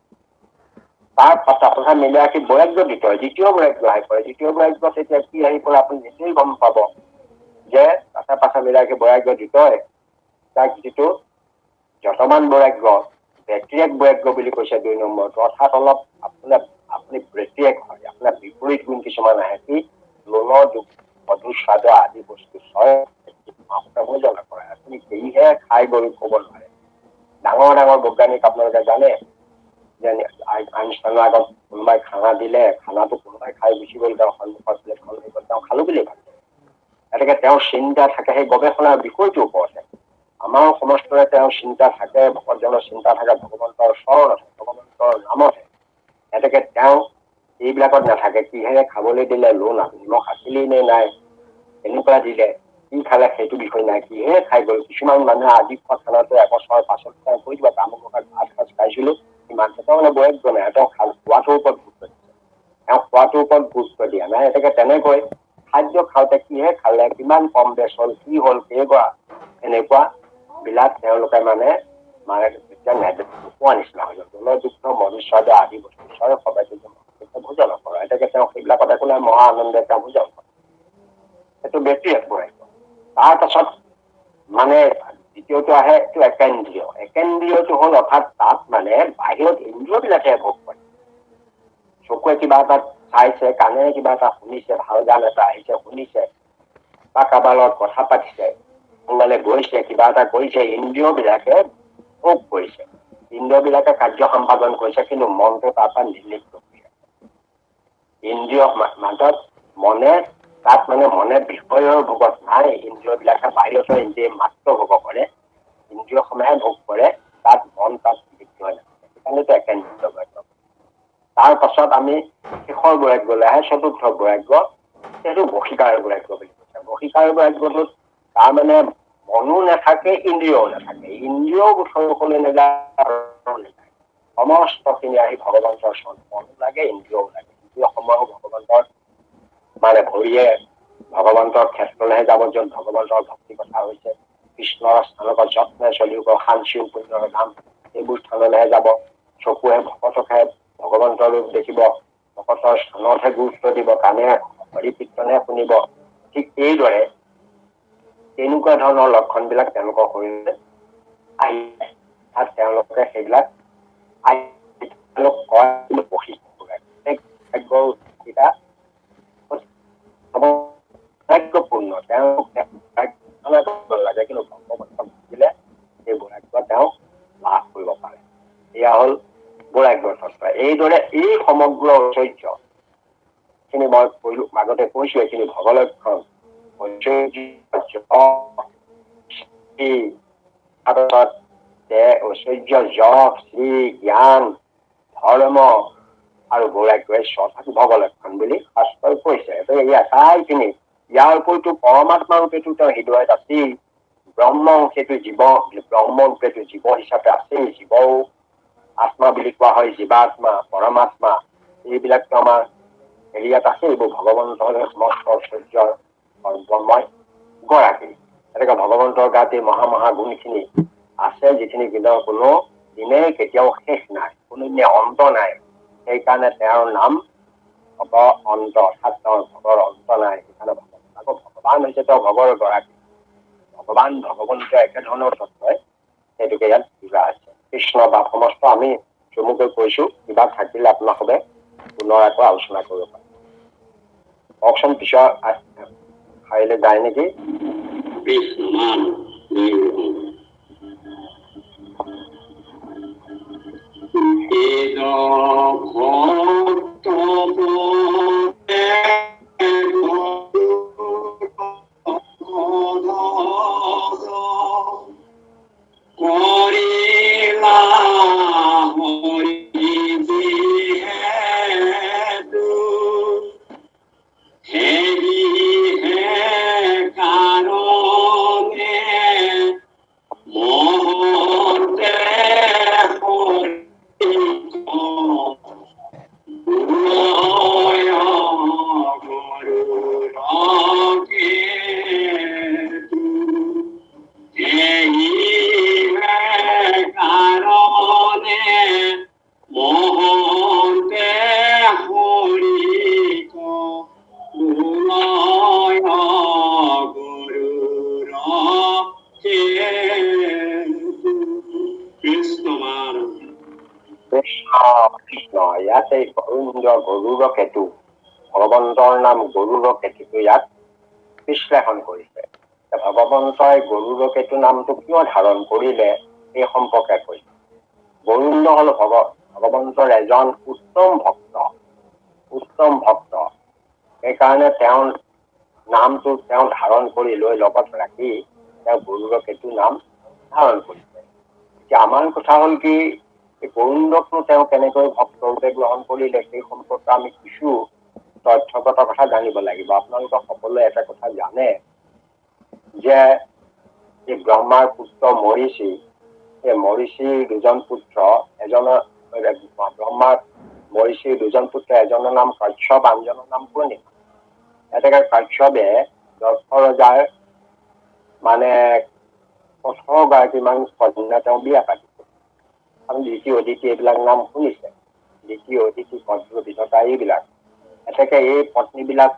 [SPEAKER 1] তাৰ কথা মিলাই ৰাখি বৈৰাগ্য দ্বিতীয় বৈৰাগ্য আহি পৰে। দ্বিতীয় বৈৰাগ্য তেতিয়া কি আহি পৰে আপুনি নিশ্চয় গম পাব যে পাছে মিলাই ৰাখি বৈৰাগ্য দ্বিতীয় তাক যিটো যতমান বৈৰাগ্য, ব্যতিৰেক বৈৰাগ্য বুলি কৈছে 2 নম্বৰটো। অৰ্থাৎ অলপ আপুনি ব্যতিৰেক হয়, আপোনাৰ বিপৰীত গুণ কিছুমান আহে। কি লোণৰ মধুৰ স্বাদ আদি বস্তু ভোজন কৰে, আপুনি সেয়েহে খাই গৈ ক'ব নোৱাৰে। ডাঙৰ ডাঙৰ বৈজ্ঞানিক আপোনালোকে জানে যে আইনষ্টাইনৰ আগত কোনোবাই খানা দিলে, খানাটো কোনোবাই খাই গুচি গ'ল, তেওঁ সন্মুখত প্লেটখন লৈ গ'ল, তেওঁ খালো বুলি ভাবে। গতিকে তেওঁৰ চিন্তা থাকে সেই গৱেষণাৰ বিষয়টোৰ ওপৰতে। আমাৰো সমস্তৰে তেওঁৰ চিন্তা থাকে, ভকতজনৰ চিন্তা থাকে ভগৱন্তৰ চৰণত, ভগৱন্তৰ নামতে। গতিকে তেওঁ এইবিলাকত নাথাকে কিহেৰে খাবলৈ দিলে, লোণ নিমখ আছিলেই নে নাই, এনেকুৱা দিলে কি খালে সেইটো বিষয় নাই, কিহেৰে খাই গ'ল। কিছুমান মানুহে আজি খোৱা খানাটো এবছৰৰ পাছত তেওঁ কৈ দিব তামোল ভাত সাজ খাইছিলো, ইমান তেওঁ মানে বৈৰাগ্য নাই, তেওঁ খোৱাটোৰ ওপৰত গুৰুত্ব দিছে, তেওঁ খোৱাটোৰ ওপৰত গুৰুত্ব দিয়া নাই। গতিকে তেনেকৈ খাদ্য খাওঁতে কিহে খালে, কিমান কম বেছ হ'ল, কি হ'ল, কেইগৰা, এনেকুৱা বিলাক তেওঁলোকে মানে নোপোৱা নিচিনা হৈ গ'ল। জলযুক্ত মনুষ্য আদি বস্তু সবাই ভোজন কৰে। গতিকে তেওঁ সেইবিলাকত একো নাই, মহা আনন্দে তেওঁ ভোজন কৰে। সেইটো ব্যতিৰেক বৈৰাগ্য। তাৰ পাছত মানে দ্বিতীয়টো আহে এইটো একেন্দ্ৰিয়। একেন্দ্ৰিয়টো হ'ল অৰ্থাৎ তাত মানে বাহিৰত ইন্দ্ৰিয়বিলাকে ভোগ কৰে। চকুৱে কিবা এটা চাইছে, কাণেৰে কিবা এটা শুনিছে, ভাল গান এটা আহিছে শুনিছে, বা কাৰোবাৰ লগত কথা পাতিছে, কোনোবালে গৈছে, কিবা এটা কৰিছে, ইন্দ্ৰিয়বিলাকে ভোগ কৰিছে, ইন্দ্ৰিয়বিলাকে কাৰ্য সম্পাদন কৰিছে, কিন্তু মনটো তাৰ পৰা নিৰ্লিপ্ত হৈ আছে। ইন্দ্ৰিয় মাজত মনে তাত মানে মনে বিষয়ৰ ভোগত নাই, ইন্দ্ৰিয়বিলাকে বাহিৰতো ইন্দ্ৰিয় মাত্ৰ ভোগ কৰে, ইন্দ্ৰিয়সমূহে ভোগ কৰে, তাত মন তাত লিপ্ত হৈ নাথাকে। সেইকাৰণেতো একেন্দ্ৰিয় বৈৰাগ্য। তাৰ পাছত আমি শেষৰ বৈৰাগ্যলৈ আহে, চতুৰ্থ বৈৰাগ্য, সেইটো বশীকাৰ বৈৰাগ্য বুলি কৈছে। বশীকাৰ বৈৰাগ্যটোত তাৰ মানে মনো নাথাকে, ইন্দ্ৰিয়ও নাথাকে, ইন্দ্ৰিয়ও গোচৰলৈ নাযায়, সমস্তখিনি আহি ভগৱন্তৰ চৰণ, মনো লাগে ইন্দ্ৰিয়ও লাগে, ইন্দ্ৰিয় সমূহ ভগৱন্তৰ মানে ভৰিয়ে ভগৱন্তৰ ক্ষেত্ৰলৈহে যাব, য'ত ভগৱন্তৰ ভক্তি কথা হৈছে, কৃষ্ণৰ স্থানত যত্নে চলিব, শান্তি পুণ্যৰ ধাম, এইবোৰ স্থানলৈহে যাব। চকুৱে ভকতকহে ভগৱন্তৰ ৰূপ দেখিব, ভকতৰ স্থানতহে গুৰুত্ব দিব, কাণে হৰি কীৰ্তনহে শুনিব। ঠিক এইদৰে তেনেকুৱা ধৰণৰ লক্ষণবিলাক তেওঁলোকৰ শৰীৰলৈ আহি যায়। আৰু তেওঁলোকে সেইবিলাক ভাগ্যপূৰ্ণ, তেওঁ লাগে, কিন্তু ভগৱন্তক বুজিলে সেই বৈৰাগ্য তেওঁ লাভ কৰিব পাৰে। এয়া হ'ল বৈৰাগ্যৰ তত্ত্ব। এইদৰে এই সমগ্ৰ ঐশ্বৰ্য খিনি মই আগতে কৈছো, এইখিনি ভগলক্ষণ, ঐশ্বৰ্য, যশ, শ্ৰী, জ্ঞান, ধৰ্ম আৰু বৈৰাগ্য, এই ছটাক ভগলক্ষণ বুলি শাস্ত্ৰই কৈছে। এই আটাইখিনি, ইয়াৰ উপৰিতো পৰমাত্মা ৰূপেতো তেওঁ হৃদয়ত আছেই, ব্ৰহ্ম সেইটো জীৱ, ব্ৰহ্ম ৰূপেতো জীৱ হিচাপে আছেই, জীৱও আত্মা বুলি কোৱা হয়, জীৱাত্মা, পৰমাত্মা, এইবিলাকতো আমাৰ হেৰিয়াত আছে। এইবোৰ ভগৱন্তৰ সমস্ত ঐশ্বৰ্যৰ ব্ৰহ্মই গৰাকী। এনেকে ভগৱন্তৰ গাত এই মহা গুণখিনি আছে, যিখিনি কিন্তু কোনো দিনে কেতিয়াও শেষ নাই, কোনোদিনে অন্ত নাই। সেইকাৰণে তেওঁৰ নাম ভগ অন্ত, অৰ্থাৎ তেওঁৰ ভগৰ অন্ত নাই। সেইকাৰণে আকৌ ভগৱান হৈছে তেওঁ ভগৰ গৰাকী। ভগৱান ভগৱন্ত একেধৰণৰ তত্ত্বই সেইটোকে ইয়াত বুজা আছে। কৃষ্ণ বা সমস্ত আমি চমুকৈ কৈছো, কিবা থাকিলে আপোনালোকে পুনৰ আকৌ আলোচনা কৰিব পাৰে। কওকচোন, পিছৰ ঠাইলৈ যায় নেকি? কৃষ্ণ কৃষ্ণ ইয়াতে গৰুড় গৰুড় কেতু ভগৱন্তৰ নাম গৰুড় কেতুটো ইয়াত বিশ্লেষণ কৰিছে। ভগৱন্তই গৰুড় কেতু নামটো কিয় ধাৰণ কৰিলে এই সম্পৰ্কে কৈছে। গৰুড় হল ভগৱন্তৰ এজন উত্তম ভক্ত। সেইকাৰণে তেওঁৰ নামটো তেওঁ ধাৰণ কৰি লৈ লগত ৰাখি তেওঁ গৰুড় কেতু নাম ধাৰণ কৰিছে। এতিয়া আমাৰ কথা হ'ল কি, গৰুড়কনো তেওঁ কেনেকৈ ভক্তৰূপে গ্ৰহণ কৰিলে সেই সম্পৰ্কে আমি কিছু তথ্যগত কথা জানিব লাগিব। আপোনালোকে সকলোৱে এটা কথা জানে যে এই ব্ৰহ্মাৰ পুত্ৰ মৰিষি, এই মৰিষিৰ দুজন পুত্ৰ, এজনৰ ব্ৰহ্মাৰ মৰিষিৰ দুজন পুত্ৰ, এজনৰ নাম কাশ্যপ, আনজনৰ নাম পূৰ্ণিমা। এতেকে কাশ্যপে দক্ষ ৰজাৰ মানে 18 কন্যা তেওঁ বিয়া পাতিছে। আমি দ্বিতীয় অদিতি এইবিলাক নাম শুনিছে, দ্বিতীয় অদিতি, কদ্ৰু, বিনতা এইবিলাক। এতেকে এই পত্নীবিলাক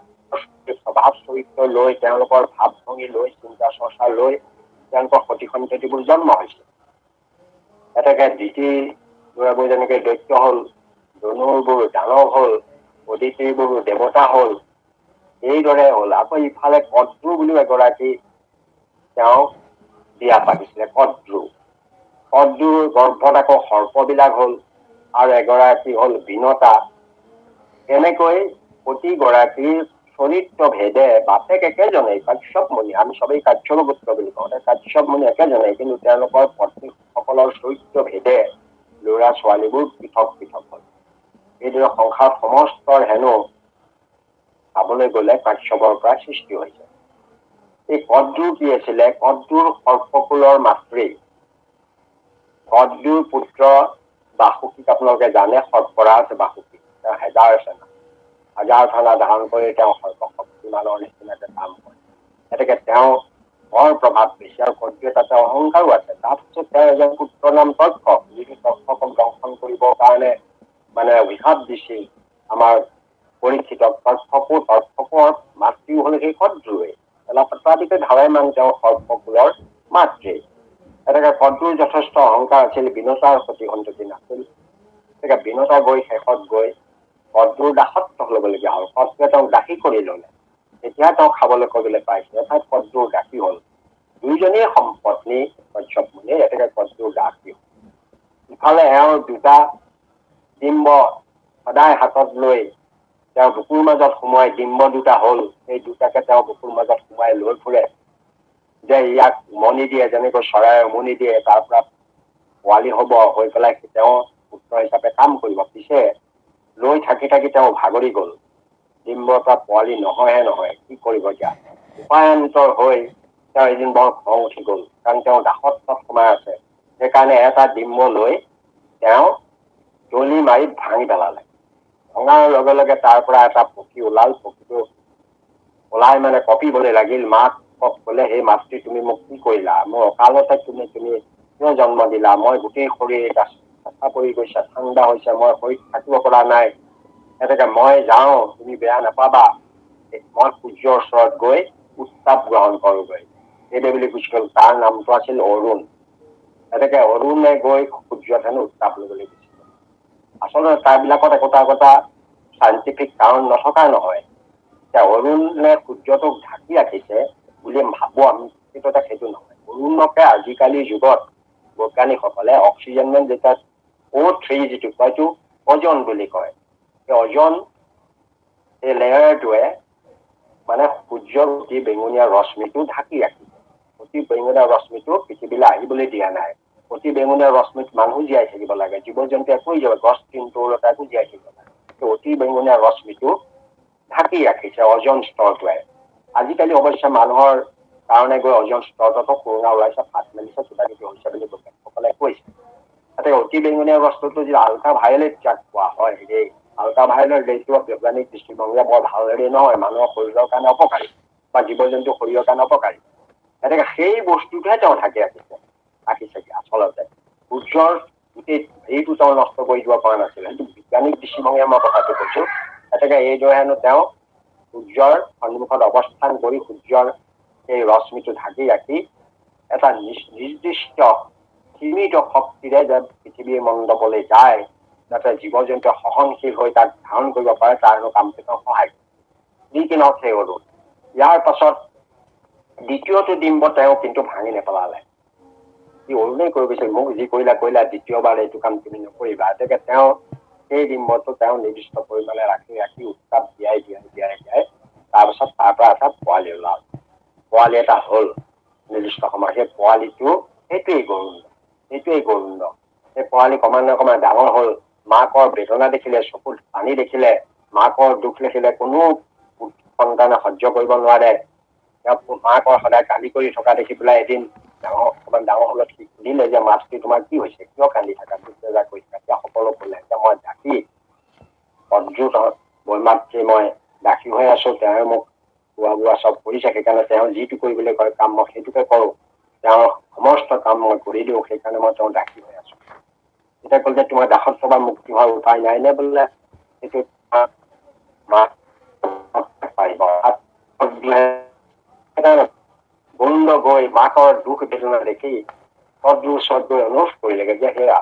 [SPEAKER 1] স্বভাৱ চৰিত্ৰ লৈ, তেওঁলোকৰ ভাৱ ভংগী লৈ, চিন্তা চৰ্চা লৈ তেওঁলোকৰ সতি সন্ততিবোৰ জন্ম হৈছে। এতেকে দ্বিতীয় ল'ৰাবোৰ যেনেকে দৈত্য হল, ধনুৰবোৰ দানৱ হল, অদিতিবোৰ দেৱতা হল, এইদৰে হল। আকৌ ইফালে কদ্ৰু বুলিও এগৰাকী তেওঁ বিয়া পাতিছিলে। কদ্ৰুৰ গৰ্ভত আকৌ সৰ্পবিলাক হল, আৰু এগৰাকী হল বিনতা। এনেকৈ প্ৰতিগৰাকীৰ চৰিত্ৰ ভেদে বাপেক একেজনেই, কাশ্যপ মুনি। আমি সবেই কাশ্যপ পুত্ৰ বুলি কওঁ, কাশ্যপ মুনি একেজনেই, কিন্তু তেওঁলোকৰ পত্নীসকলৰ চৰিত্ৰ ভেদে ল'ৰা ছোৱালীবোৰ পৃথক পৃথক হল। এইদৰে সংসাৰ সমস্তৰ হেনো চাবলৈ গলে কাশ্যপৰ পৰা সৃষ্টি হৈছে। এই কদ্ৰু কি আছিলে? কদ্ৰুৰ সৰ্পকুলৰ মাতৃ। কদ্ৰুৰ পুত্ৰ বাসুকীক আপোনালোকে জানে, সৰ্পৰাজ বাসুকী। তেওঁ হাজাৰ থানা ধাৰণ কৰি তেওঁ সৰ্পশক্তিমানৰ নিচিনাকে কাম কৰে। গতিকে তেওঁ বৰ প্ৰভাৱ বেছি, আৰু কদ্ৰুৱে তাতে অহংকাৰো আছে। তাৰপিছত তেওঁ এজন পুত্ৰ নাম তক্ষক, যিটো তক্ষকক দংশন কৰিবৰ কাৰণে মানে অভিশাপ দিছিল আমাৰ পৰীক্ষিতক। তক্ষকৰ মাতৃ হল সেই কদ্ৰুৱে। তথাপিতো ধাৰাইমান তেওঁ সৰ্পকুলৰ মাতৃ। এনেকে কদ্ৰুৰ যথেষ্ট অহংকাৰ আছিল, বিনতাৰ সতি সন্ততি নাছিল। গতিকে বিনতা গৈ শেষত গৈ কদ্ৰুৰ দাসত্ব ল'বলগীয়া হ'ল। কদ্ৰুৱে তেওঁক দাসী কৰি ললে। তেতিয়া তেওঁ খাবলৈ কৰিবলৈ পাইছে, অৰ্থাৎ কদ্ৰুৰ দাসী হল। দুইজনেই সম্পত্নী কাশ্যপ মুনিৰ, এতেকে কদ্ৰুৰ দাসী হল। ইফালে এওঁৰ দুটা ডিম্ব সদায় হাতত লৈ তেওঁ বুকুৰ মাজত সোমোৱাই, ডিম্ব দুটা হল, সেই দুটাকে তেওঁ বুকুৰ মাজত সোমাই লৈ ফুৰে, যে ইয়াক উমনি দিয়ে, যেনেকৈ চৰাই উমনি দিয়ে, তাৰ পৰা পোৱালি হব, হৈ পেলাই তেওঁ পুত্ৰ হিচাপে কাম কৰিব। পিছে লৈ থাকি থাকি তেওঁ ভাগৰি গল, ডিম্বৰ পৰা পোৱালি নহয়, কি কৰিব এতিয়া? উপায়ন্তৰ হৈ তেওঁ এদিন বৰ খং উঠি গল, কাৰণ তেওঁ দাসত্বত সোমাই আছে। সেইকাৰণে এটা ডিম্ব লৈ তেওঁ দলি মাৰি ভাঙি পেলালে। ভঙাৰ লগে লগে তাৰ পৰা এটা পক্ষী ওলাল। পক্ষীটো ওলাই মানে কঁপিবলৈ লাগিল। মাকক কলে, সেই মাতৃ তুমি মোক কি কৰিলা? মোৰ অকালতে তুমি কিয় জন্ম দিলা? মই গোটেই শৰীৰ চাফা পৰি গৈছে, ঠাণ্ডা হৈছে, মই শৰীৰত থাকিব পৰা নাই। এনেকে মই যাওঁ, তুমি বেয়া নাপাবা, মই সূৰ্যৰ ওচৰত গৈ উত্তাপ গ্ৰহণ কৰোগৈ। এইদে বুলি গুচি গল। তাৰ নামটো আছিল অৰুণ। এনেকে অৰুণে গৈ সূৰ্যত হেনো উত্তাপ লবলৈ গুচি গল। আচলতে তাৰ বিলাকত একোটা চাইণ্টিফিক কাৰণ নথকা নহয়। এতিয়া অৰুণে সূৰ্যটোক ঢাকি ৰাখিছে বুলি ভাবো আমি, সেইটো নহয়। অৰুণকে আজিকালিৰ যুগত বৈজ্ঞানিকসকলে অক্সিজেন যেতিয়া O3 যিটো কয়, এইটো অজন বুলি কয়। এই অজন এই লেয়াৰটোৱে মানে সূৰ্যৰ অতি বেঙুনীয়া ৰশ্মিটো ঢাকি ৰাখিছে। অতি বেঙুনীয়া ৰশ্মিটো পৃথিৱীলৈ আহিবলৈ দিয়া নাই। অতি বেঙুনীয়া ৰশ্মিত মানুহ জীয়াই থাকিব লাগে, জীৱ জন্তু একো গছ তৃণতোলতা একো জীয়াই থাকিব লাগে। অতি বেঙুনীয়া ৰশ্মিটো ঢাকি ৰাখিছে অজন স্তৰটোৱে। আজিকালি অৱশ্যে মানুহৰ কাৰণে গৈ অজন স্তৰতো কৰোণা ওলাইছে, ফাট মেলিছে, কিবা কিবি হৈছে বুলি বৈজ্ঞানিকসকলে কৈছে। তাতে অতি বেঙুনীয়া বস্তুটো যি আল্ট্ৰা ভায়লেট যাক কোৱা হয়, সেই আল্ট্ৰা ভায়লেট ৰেটো বৈজ্ঞানিক দৃষ্টিভংগীৰে বৰ ভাল ৰে নহয়, মানুহৰ শৰীৰৰ কাৰণে অপকাৰী বা জীৱ জন্তু শৰীৰৰ কাৰণে অপকাৰী। গতিকে সেই বস্তুটোহে তেওঁ ঢাকি ৰাখিছে আচলতে সূৰ্যৰ গোটেই হেৰিটো তেওঁ নষ্ট কৰি দিব পৰা নাছিল। সেইটো বৈজ্ঞানিক দৃষ্টিভংগীৰে মই কথাটো কৈছো। গতিকে এইদৰে হেনো তেওঁ সূৰ্যৰ সন্মুখত অৱস্থান কৰি সূৰ্যৰ সেই ৰশ্মিটো ঢাকি ৰাখি এটা নিৰ্দিষ্ট সীমিত শক্তিৰে যে পৃথিৱীৰ মণ্ডপলৈ যায়, যাতে জীৱ জন্তু সহনশীল হৈ তাক ধাৰণ কৰিব পাৰে তাৰ কামটো তেওঁ সহায় কৰে। যি কি নহওক সেই অৰুণ। ইয়াৰ পাছত দ্বিতীয়টো ডিম্ব তেওঁ কিন্তু ভাঙি নেপেলালে। সি অৰুণেই কৈ গৈছিল মোক যি কৰিলা দ্বিতীয়বাৰ এইটো কাম তুমি নকৰিবা। গতিকে তেওঁ সেই ডিম্বটো তেওঁ নিৰ্দিষ্ট পৰিমাণে ৰাখি উত্তাপ দিয়াই তাৰপিছত তাৰ পৰা এটা পোৱালি ওলাল। পোৱালি এটা হ'ল নিৰ্দিষ্ট সময়। সেই পোৱালিটো সেইটোৱেই গৰুণ্ড। সেই পোৱালি ক্ৰমান্বয়ে ডাঙৰ হ'ল। মাকৰ বেদনা দেখিলে, চকুত পানী দেখিলে, মাকৰ দুখ দেখিলে কোনো সন্তানে সহ্য কৰিব নোৱাৰে। মাকৰ সদায় কান্দি কৰি থকা দেখি পেলাই এদিন ডাঙৰ হলত সি সুধিলে যে মাতৃ তোমাৰ কি হৈছে, কিয় কান্দি থাকা, দুখেজা কৰি থাকা? এতিয়া সকলো ক'লে যে মই দাসী, অদ্ভুত বৈমাতৃ, মই দাসী হৈ আছো। তেওঁ মোক খোৱা বোৱা চব কৰিছে, সেইকাৰণে তেওঁ যিটো কৰিবলৈ কয় কাম মই সেইটোকে কৰো। তেওঁৰ সমস্ত কাম মই কৰি দিওঁ, সেইকাৰণে মই তেওঁ দাসী হৈ আছো। এতিয়া ক'লে যে তোমাৰ দাসত্ব বা মুক্তি হোৱাৰ উপায় নাই নে? বোলে সেইটো গৰুণ্ড গৈ মাকৰ দুখ বেদনা দেখি ওচৰত গৈ অনুৰোধ কৰিলেগে যে সেয়া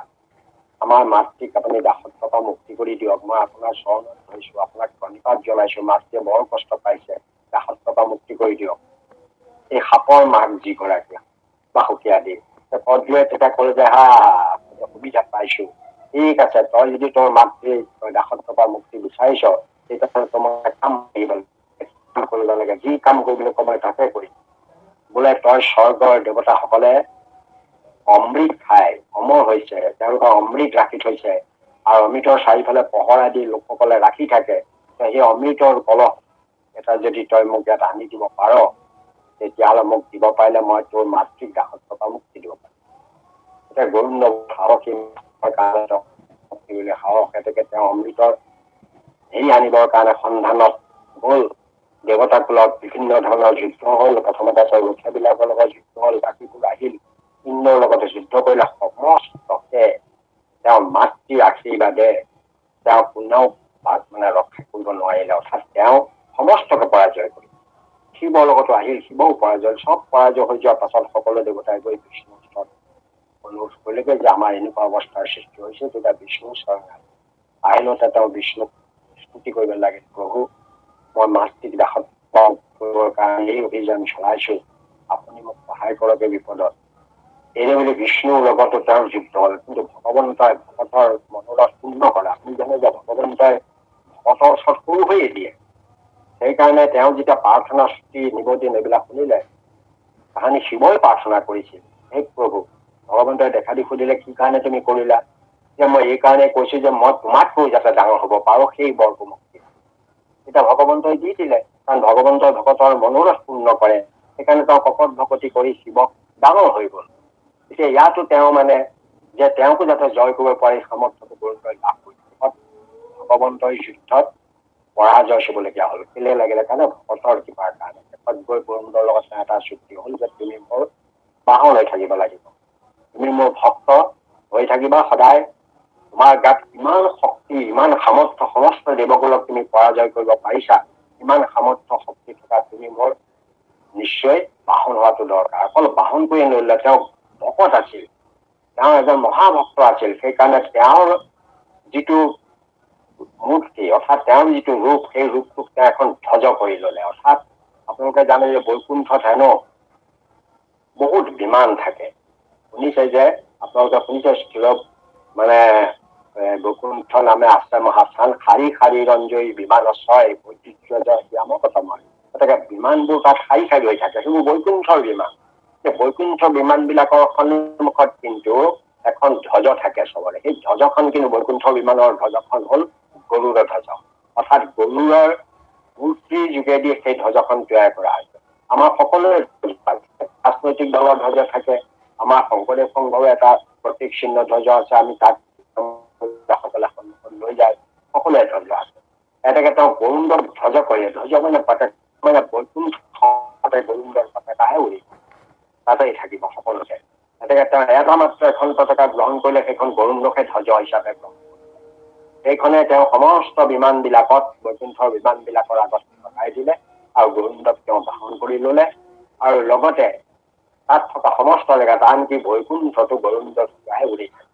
[SPEAKER 1] আমাৰ মাতৃক আপুনি দাসত্বৰ পৰা মুক্তি কৰি দিয়ক। মই আপোনাৰ চৰণত ধৰিছো, আপোনাক প্ৰণিপাত জনাইছো। মাতৃয়ে বৰ কষ্ট পাইছে, দাসত্বৰ পৰা মুক্তি কৰি দিয়ক। এই সাপৰ মাক যিগৰাকী বাসুকীয়া দি পদ্মে তেতিয়া ক'লে যে সুবিধা পাইছো, ঠিক আছে, তই যদি তোৰ মাতৃৰ দাসত্বৰ পৰা মুক্তি বিচাৰিছ তেতিয়াহ'লে তোমাৰ কাম কৰিব লাগে, যি কাম কৰিবলৈ কয় মই তাকে কৰিম। বোলে তই স্বৰ্গৰ দেৱতাসকলে অমৃত খাই অমৰ হৈছে, তেওঁলোকে অমৃত ৰাখি থৈছে আৰু অমৃতৰ চাৰিওফালে পহৰা দি লোকসকলে ৰাখি থাকে। সেই অমৃতৰ কলহ এটা যদি তই মোক ইয়াত আনি দিব পাৰ তেতিয়াহ'লে মোক দিব পাৰিলে মই তোৰ মাতৃক দাসত্বৰ পৰা মুক্তি দিব পাৰিম। এতিয়া গৰুণ্ড সাহসী সাহসেতেকে তেওঁ অমৃতৰ হেৰি আনিবৰ কাৰণে সন্ধানত গ'ল। দেৱতা কুলত বিভিন্ন ধৰণৰ যুদ্ধ হ'ল। প্ৰথমতে তেওঁ ৰক্ষাবিলাকৰ লগত যুদ্ধ হ'ল, বাকীবোৰ আহিল। ইন্দ্ৰৰ লগতে যুদ্ধ কৰিলে। সমস্তকে তেওঁ মাতৃৰ আশীৰ্বাদে তেওঁ কোনেও ৰক্ষা কৰিব নোৱাৰিলে। অৰ্থাৎ তেওঁ সমস্তকে পৰাজয় কৰিলে। শিৱৰ লগতো আহিল, শিৱও পৰাজয়। চব পৰাজয় হৈ যোৱাৰ পাছত সকলো দেৱতাই গৈ বিষ্ণুৰ ওচৰত অনুৰোধ কৰিলেগৈ যে আমাৰ এনেকুৱা অৱস্থাৰ সৃষ্টি হৈছে। তেতিয়া বিষ্ণু চৰণ আহিলতে তেওঁ বিষ্ণুক স্তুতি কৰিব লাগে, প্ৰভু মই মাতৃক দাসত্ব কৰিবৰ কাৰণে এই অভিযান চলাইছো, আপুনি মোক সহায় কৰক এই বিপদত। এনে বুলি বিষ্ণুৰ লগতো তেওঁৰ যুদ্ধ হ'ল। কিন্তু ভগৱন্তই ভকতৰ মনোৰথ পূৰ্ণ কৰে। আপুনি জানে যে ভগৱন্তই ভকতৰ ওচৰত সৰু হৈয়ে দিয়ে। সেইকাৰণে তেওঁ যেতিয়া প্ৰাৰ্থনা স্তুতি নিবেদন এইবিলাক শুনিলে, তাহানি শিৱই প্ৰাৰ্থনা কৰিছিল, হে প্ৰভু ভগৱন্তই দেখা দি সুধিলে কি কাৰণে তুমি কৰিলা? যে মই এই কাৰণে কৈছো যে মই তোমাতকৈ যাতে ডাঙৰ হ'ব পাৰো, সেই বৰটো মোক দিয়া। এতিয়া ভগৱন্তই দি দিলে, কাৰণ ভগৱন্তই ভকতৰ মনোৰথ পূৰ্ণ কৰে। সেইকাৰণে তেওঁ কপট ভকতি কৰি শিৱক ডাঙৰ হৈ গ'ল। এতিয়া ইয়াতো তেওঁ যে তেওঁকো যাতে জয় কৰিব পাৰে সামৰ্থ্যটো গৰুণ্ডই লাভ কৰিছে। ভগৱন্তই যুদ্ধত পৰাজয় চবলগীয়া হ'ল। কেলে লাগিলে কাৰণে ভকতৰ কিবাৰ কাৰণে। শেষত গৈ গৰুণ্ডৰ লগত এটা চুক্তি হ'ল যে তুমি মোৰ বাহন হৈ থাকিব লাগিব, তুমি মোৰ ভক্ত হৈ থাকিবা সদায়। তোমাৰ গাত ইমান শক্তি, ইমান সামৰ্থ্য, সমস্ত দেৱকুলক তুমি পৰাজয় কৰিব পাৰিছা, ইমান সামৰ্থ্য শক্তি থকা তুমি মোৰ নিশ্চয় বাহন হোৱাটো দৰকাৰ। অকল বাহন কৰি নললে, তেওঁ ভকত আছিল, তেওঁ এজন মহাভক্ত আছিল। সেইকাৰণে তেওঁৰ যিটো মূৰ্তি অৰ্থাৎ তেওঁৰ যিটো ৰূপ, সেই ৰূপটোক তেওঁ এখন ধ্বজ কৰি ললে। অৰ্থাৎ আপোনালোকে জানে যে বৈকুণ্ঠত হেনো বহুত বিমান থাকে। শুনিছে যে আপোনালোকে শুনিছে স্থিৰ বৈকুণ্ঠ নামে আছে মহাস্থান, শাৰী শাৰী ৰঞ্জয়ী বিমান ছয় বৈচিত্ৰ্য শ্যামকতময়। গতিকে বিমানবোৰ তাত শাৰী শাৰী হৈ থাকে, সেইবোৰ বৈকুণ্ঠৰ বিমান। বৈকুণ্ঠ বিমান বিলাকৰ সন্মুখত কিন্তু এখন ধ্বজ থাকে চবৰে। সেই ধ্বজখন কিন্তু বৈকুণ্ঠ বিমানৰ ধ্বজখন হ'ল গৰুড় ধ্বজ। অৰ্থাৎ গৰুড়ৰ মূৰ্তিৰ যোগেদি সেই ধ্বজখন তৈয়াৰ কৰা হৈছে। আমাৰ সকলোৰে ৰাজনৈতিক দলৰ ধ্বজ থাকে, আমাৰ শংকৰদেৱ সংঘৰো এটা প্ৰতীক চিহ্ন ধ্বজ আছে, আমি তাক সকলে সন্মুখত লৈ যায়, সকলোৰে ধ্বজ আছে। এনেকে তেওঁ গৰুণ্ডক ধ্বজ কৰে। ধ্বজ বৈকুণ্ঠ গৰুণ্ডৰ পতাকাহে উৰিব, তাতেই থাকিব সকলোতে। গতিকে তেওঁ এটা মাত্ৰ এখন পতাকা গ্ৰহণ কৰিলে, সেইখন গৰুণ্ডকে ধ্বজ হিচাপে গ্ৰহণ কৰে। সেইখনে তেওঁ সমস্ত বিমান বিলাকত, বৈকুণ্ঠৰ বিমান বিলাকৰ আগত লগাই দিলে আৰু গৰুণ্ডক তেওঁ বাহন কৰি ললে। আৰু লগতে তাত থকা সমস্ত জেগাত, আনকি বৈকুণ্ঠটো গৰুণ্ডৰ ধ্বজাহে উৰি থাকে।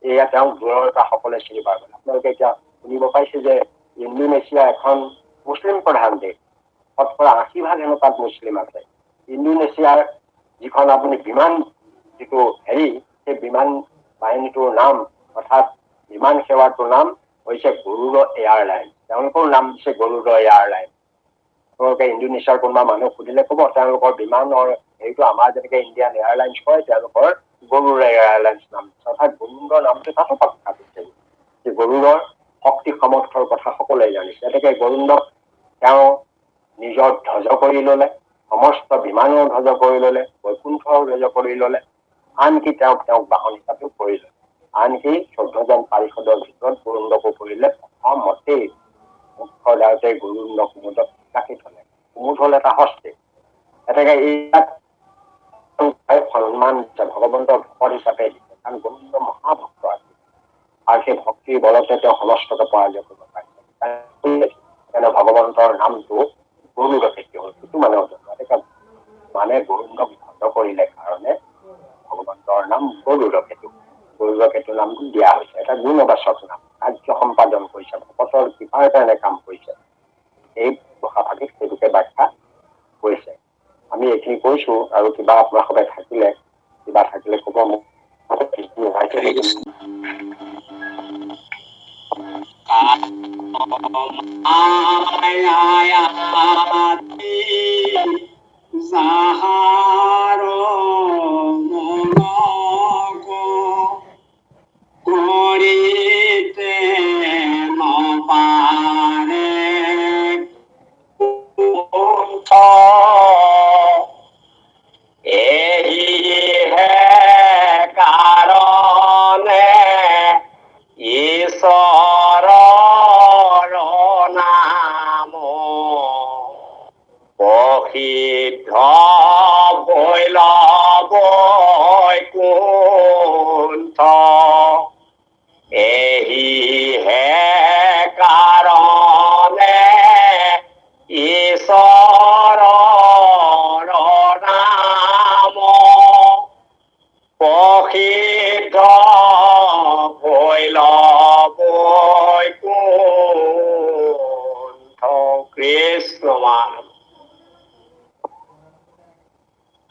[SPEAKER 1] এয়া তেওঁক দূৰৰ পৰা সকলোৱে চিনি পাব। আপোনালোকে এতিয়া শুনিব পাইছে যে ইণ্ডোনেছিয়া এখন মুছলিম প্ৰধান দেশ, শতকৰা 80% হেনো তাত মুছলিম আছে। ইণ্ডোনেছিয়াৰ যিখন আপুনি বিমান যিটো সেই বিমান বাহিনীটোৰ নাম অৰ্থাৎ বিমান সেৱাটোৰ নাম হৈছে গৰুড় এয়াৰলাইন। তেওঁলোকৰ নাম দিছে গৰুড় এয়াৰলাইন। তেওঁলোকে ইণ্ডোনেছিয়াৰ কোনোবা মানুহ সুধিলে ক'ব তেওঁলোকৰ বিমানৰ হেৰিটো আমাৰ যেনেকে ইণ্ডিয়ান এয়াৰলাইন্স কয়, তেওঁলোকৰ গৰুড় এয়াৰলাইন্স নাম দিছে। অৰ্থাৎ গৰুড়ৰ নামটো তাতো কথা কৈছে যে গৰুড়ৰ শক্তি সামৰ্থ্যৰ কথা সকলোৱে জানিছে। গতিকে গৰুড়ক তেওঁ নিজৰ ধ্বজ কৰি ললে, সমস্ত বিমানৰ ধ্বজ কৰি ললে, বৈকুণ্ঠৰ ধ্বজ কৰি ললে, আনকি তেওঁক বাহন হিচাপেও কৰি ললে। আনকি 14জন পাৰিষদৰ ভিতৰত গৰুড়কো কৰিলে। প্ৰথমতেই মুখ্য দায়তে গৰুড়ক কুমুদক ৰাখি থলে। কুমুদ হল এটা হস্তে। গতিকে ইয়াত সন্মান ভগৱন্তৰ ভকত হিচাপে দিছে, কাৰণ গৰুড় মহাভক্ত আছিল আৰু সেই ভক্তিৰ বলতে তেওঁ সমস্তকে পৰাজয় কৰিব পাৰিছে। ভগৱন্তৰ নামটো গৰুড় কেতু হ'ল, সেইটো মানে গৰুড়ক ভক্ত কৰিলে কাৰণে ভগৱন্তৰ নাম গৰুড় কেতু। গৰুড় কেতু নামটো দিয়া হৈছে। এটা গুণবাচক নাম, কাৰ্য সম্পাদন কৰিছে, ভকতৰ কৃপাৰ কাৰণে কাম কৰিছে। এই ভাষাভাষিক সেইটোকে ব্যাখ্যা কৰিছে। আমি এইখিনি কৈছো আৰু কিবা আপোনাৰ সদায় থাকিলে ক'ব মোক।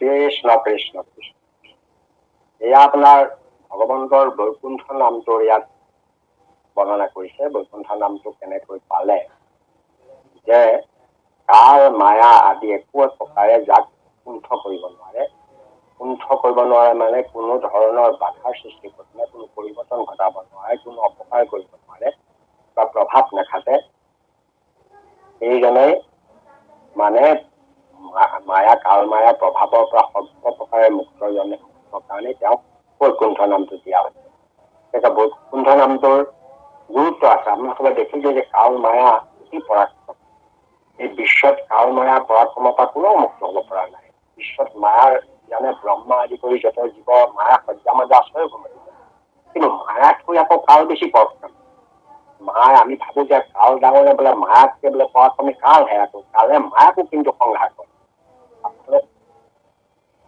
[SPEAKER 1] কৃষ্ণ কৃষ্ণ কৃষ্ণ। এয়া আপোনাৰ ভগৱন্তৰ বৈকুণ্ঠ নামটোৰ ইয়াত বৰ্ণনা কৰিছে। বৈকুণ্ঠ নামটো কেনেকৈ পালে, যে কাল মায়া আদি একো প্ৰকাৰে যাক কুণ্ঠ কৰিব নোৱাৰে। কুণ্ঠ কৰিব নোৱাৰে মানে কোনো ধৰণৰ বাধাৰ সৃষ্টি কৰিব নোৱাৰে, কোনো পৰিৱৰ্তন ঘটাব নোৱাৰে, কোনো অপকাৰ কৰিব নোৱাৰে বা প্ৰভাৱ নাখাতে। সেইজনে মানে মায়া কাল মায়া প্ৰভাৱৰ পৰা সৰ্বপ্ৰকাৰে মুক্তজনে কাৰণে তেওঁক বৈকুণ্ঠ নামটো দিয়া হৈছে। এতিয়া বৈকুণ্ঠ নামটোৰ গুৰুত্ব আছে। আপোনালোকে দেখিছে যে কাল মায়া অতি পৰাক্ৰম। এই বিশ্বত কাল মায়া পৰাক্ৰমৰ পৰা কোনেও মুক্ত হব পৰা নাই। বিশ্বত মায়াৰ জানে ব্ৰহ্মা আদি কৰি যত জীৱ মায়া সজ্জা মাজা আশ্ৰয় কৰিব, কিন্তু মায়াতকৈ আকৌ কাল বেছি পৰাক্ৰম। মায় আমি ভাবো যে কাল ডাঙৰে বোলে মায়াতকে বোলে পৰাক্ৰমী কালহে, আকৌ কালে মায়াকো কিন্তু সংহাৰ কৰে।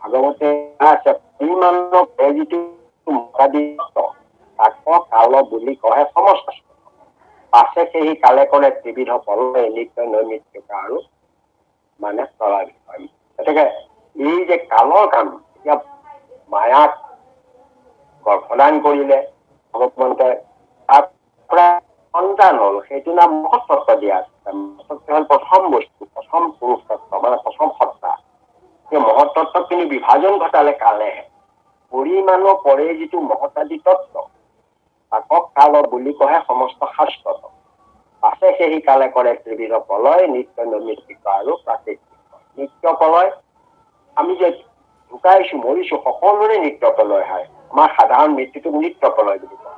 [SPEAKER 1] ভাগৱতে আছে কাল বুলি কয় সমস্ত। পাছে সেই কালে কৰে ত্ৰিবিধ পলয় নিত্য নৈমিত্তিকা আৰু মানে প্ৰলয়। গতিকে এই যে কালৰ কাম, এতিয়া মায়াক গৰ্ভদান কৰিলে ভগৱন্তই, তাৰ পৰা সন্তান হল, সেইটো নাম মহত্তত্ব দিয়া আছে। মহত্তত্ব হল প্ৰথম বস্তু, প্ৰথম পুৰুষ তত্ব, মানে প্ৰথম সত্তা। সেই মহত্তত্ব কিন্তু বিভাজন ঘটালে কালেহে। পৰিমাণৰ পৰে যিটো মহতাদী তত্ব, তাকক কাল বুলি কয় সমস্ত শাস্ত্ৰত। পাছে সেই কালে কৰে ত্ৰিবিধ প্ৰলয় নিত্য নৈমিত্তিক আৰু প্ৰাকৃতিক। নিত্য প্ৰলয়, আমি যে ঢুকাইছো মৰিছো সকলোৰে নিত্য প্ৰলয় হয়। আমাৰ সাধাৰণ মৃত্যুটোক নিত্য প্ৰলয় বুলি কয়।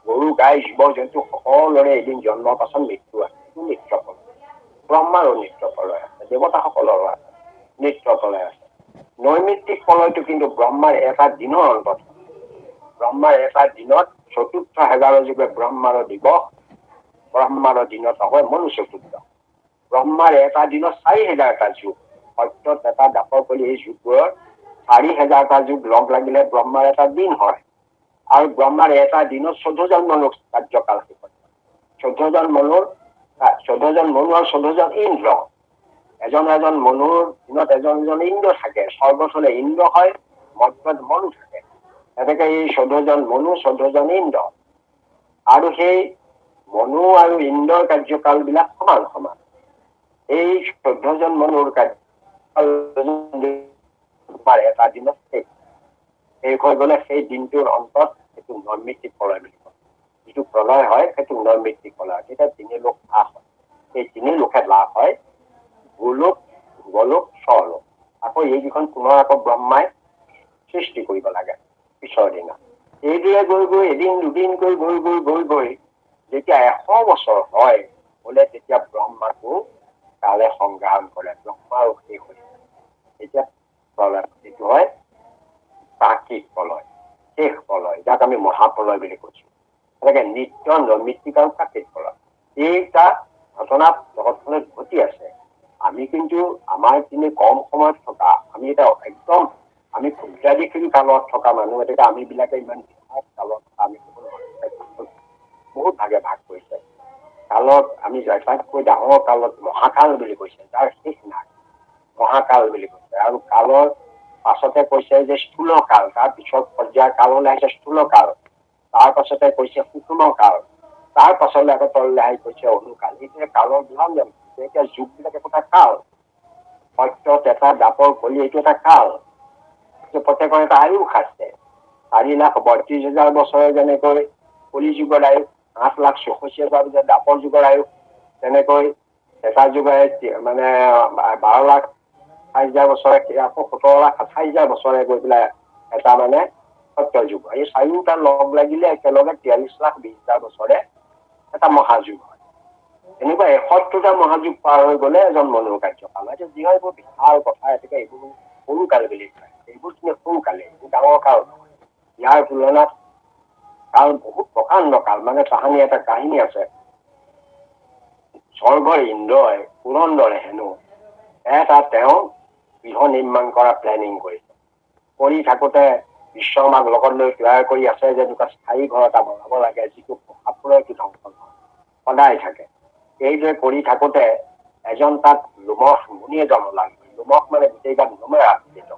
[SPEAKER 1] গৰু গাই জীৱ জন্তু সকলোৰে এদিন জন্মৰ পাছত মৃত্যু আছে, নিত্য প্ৰলয়। ব্ৰহ্মাৰো নিত্য প্ৰলয় আছে, দেৱতাসকলৰো আছে, নিত্য প্ৰলয় আছে। নৈমিত্তিক প্ৰলয়টো কিন্তু ব্ৰহ্মাৰ এটা দিনৰ অন্তত। ব্ৰহ্মাৰ এটা দিনত ৪৪,০০০ যুগে ব্ৰহ্মাৰ দিৱস, ব্ৰহ্মাৰ দিনত হয় মনু চতুৰ্থ। ব্ৰহ্মাৰ এটা দিনত ৪,০০০টা যুগ, সত্যত এটা দাপৰ কৰি এই যুগবোৰৰ ৪,০০০টা যুগ লগ লাগিলে ব্ৰহ্মাৰ এটা দিন হয়। আৰু ব্ৰহ্মাৰ এটা দিনত 14জন মনুৰ কাৰ্যকাল শেষ হয়। 14জন মনুৰ 14জন ইন্দ্ৰ, এজন মনুৰ দিনত এজন ইন্দ্ৰ থাকে, স্বৰ্গত হলে ইন্দ্ৰ হয়, মধ্যত মনু থাকে। এনেকে এই 14জন মনু 14জন ইন্দ্ৰ, আৰু সেই মনু আৰু ইন্দ্ৰৰ কাৰ্যকাল বিলাক সমান সমান। এই 14জন মনুৰ কাৰ্যকাল এটা দিনত শেষ হৈ গলে সেই দিনটোৰ অন্তত সেইটো নৈমিত্তিক প্ৰলয় বুলি কয়। যিটো প্ৰলয় হয় সেইটো নৈমিত্তিক প্ৰলয়। তেতিয়া 3 লোক লাভ হয়। এই 3 লোকে লাভ হয় ভূলোক, ভুৱলোক, স্বৰলোক। আকৌ এইকেইখন পুনৰ আকৌ ব্ৰহ্মাই সৃষ্টি কৰিব লাগে পিছৰ দিনা। এইদৰে গৈ এদিন দুদিনকৈ গৈ যেতিয়া 100 বছৰ হয় বোলে, তেতিয়া ব্ৰহ্মাকো কালে সংগ্ৰাম কৰে। ব্ৰহ্মাও শেষ হৈ যায়। তেতিয়া প্ৰলয় যিটো হয় প্ৰাকৃত প্ৰলয়, শেষ প্ৰলয়, যাক আমি মহাপ্ৰলয় বুলি কৈছো। এনেকে নিত্য, নৈমিত্তিক আৰু প্ৰাকৃত প্ৰলয়, এইটা ঘটনা জগতখনত ঘটি আছে। আমি কিন্তু আমাৰ যিখিনি কম সময়ত থকা, আমি এটা একদম আমি ক্ষুদ্ৰাধিকাৰী কালত থকা মানুহ, এতিয়া আমি বিলাকে ইমান বিশাল কালত আমি বহুত ভাগে ভাগ কৰিছে। কালত আমি আটাইতকৈ ডাঙৰ কালত মহাকাল বুলি কৈছে, যাৰ শেষ নাই, মহাকাল বুলি কৈছে। আৰু কালৰ পাছতে কৈছে যে স্থূল কাল, তাৰ পিছত পৰ্যায়ৰ কাললৈ আহিছে স্থূল কাল, তাৰ পাছতে কৈছে সূক্ষ্ম কাল, তাৰ পাছলৈ আকৌ তললৈ আহি কৈছে অনুকাল। এতিয়া কালৰ বিলাক এতিয়া যুগ বিলাক একোটা কাল, সত্য এটা দাপৰ কলি এইটো এটা কাল। প্ৰত্যেকৰ এটা আয়ুস আছে। 4,32,000 বছৰে যেনেকৈ কলি যুগৰ আয়ুস, 8,84,000 দাপৰ যুগৰ আয়ুস, তেনেকৈ এটা যুগৰে মানে 12,28,000 বছৰে, আকৌ 17,28,000 বছৰে গৈ পেলাই এটা মানে সত্য যুগ। এই 4টা লগ লাগিলে একেলগে 43,20,000 বছৰে এটা মহাযুগ হয়। এনেকুৱা 71টা মহাযুগ পাৰ হৈ গলে এজন মনুৰ কাৰ্যকাল হয়। যি হয় এইবোৰ বিশাল কথা, এতেকে এইবোৰ সৰু কাল বুলি কয়। এইবোৰ সৰু কালে, এইবোৰ ডাঙৰ কাল নহয়। ইয়াৰ তুলনাত কাল বহুত প্ৰকাণ্ড কাল। মানে তাহানি এটা কাহিনী আছে, স্বৰ্গৰ ইন্দ্ৰই পুৰন্দৰে হেনো এটা তেওঁ গৃহ নিৰ্মাণ কৰা প্লেনিং কৰিছে। কৰি থাকোতে বিশ্বকৰ্মাক লগত লৈ তৈয়াৰ কৰি আছে যে দুটা স্থায়ী ঘৰ এটা বনাব লাগে, যিটো প্ৰভাৱপুৰৰ ধ্বংস সদায় থাকে। এইদৰে কৰি থাকোতে এজন তাত লোমস মুনি এজন ওলাল। লোমস মানে গোটেই গাত লোমেৰে আবৃত।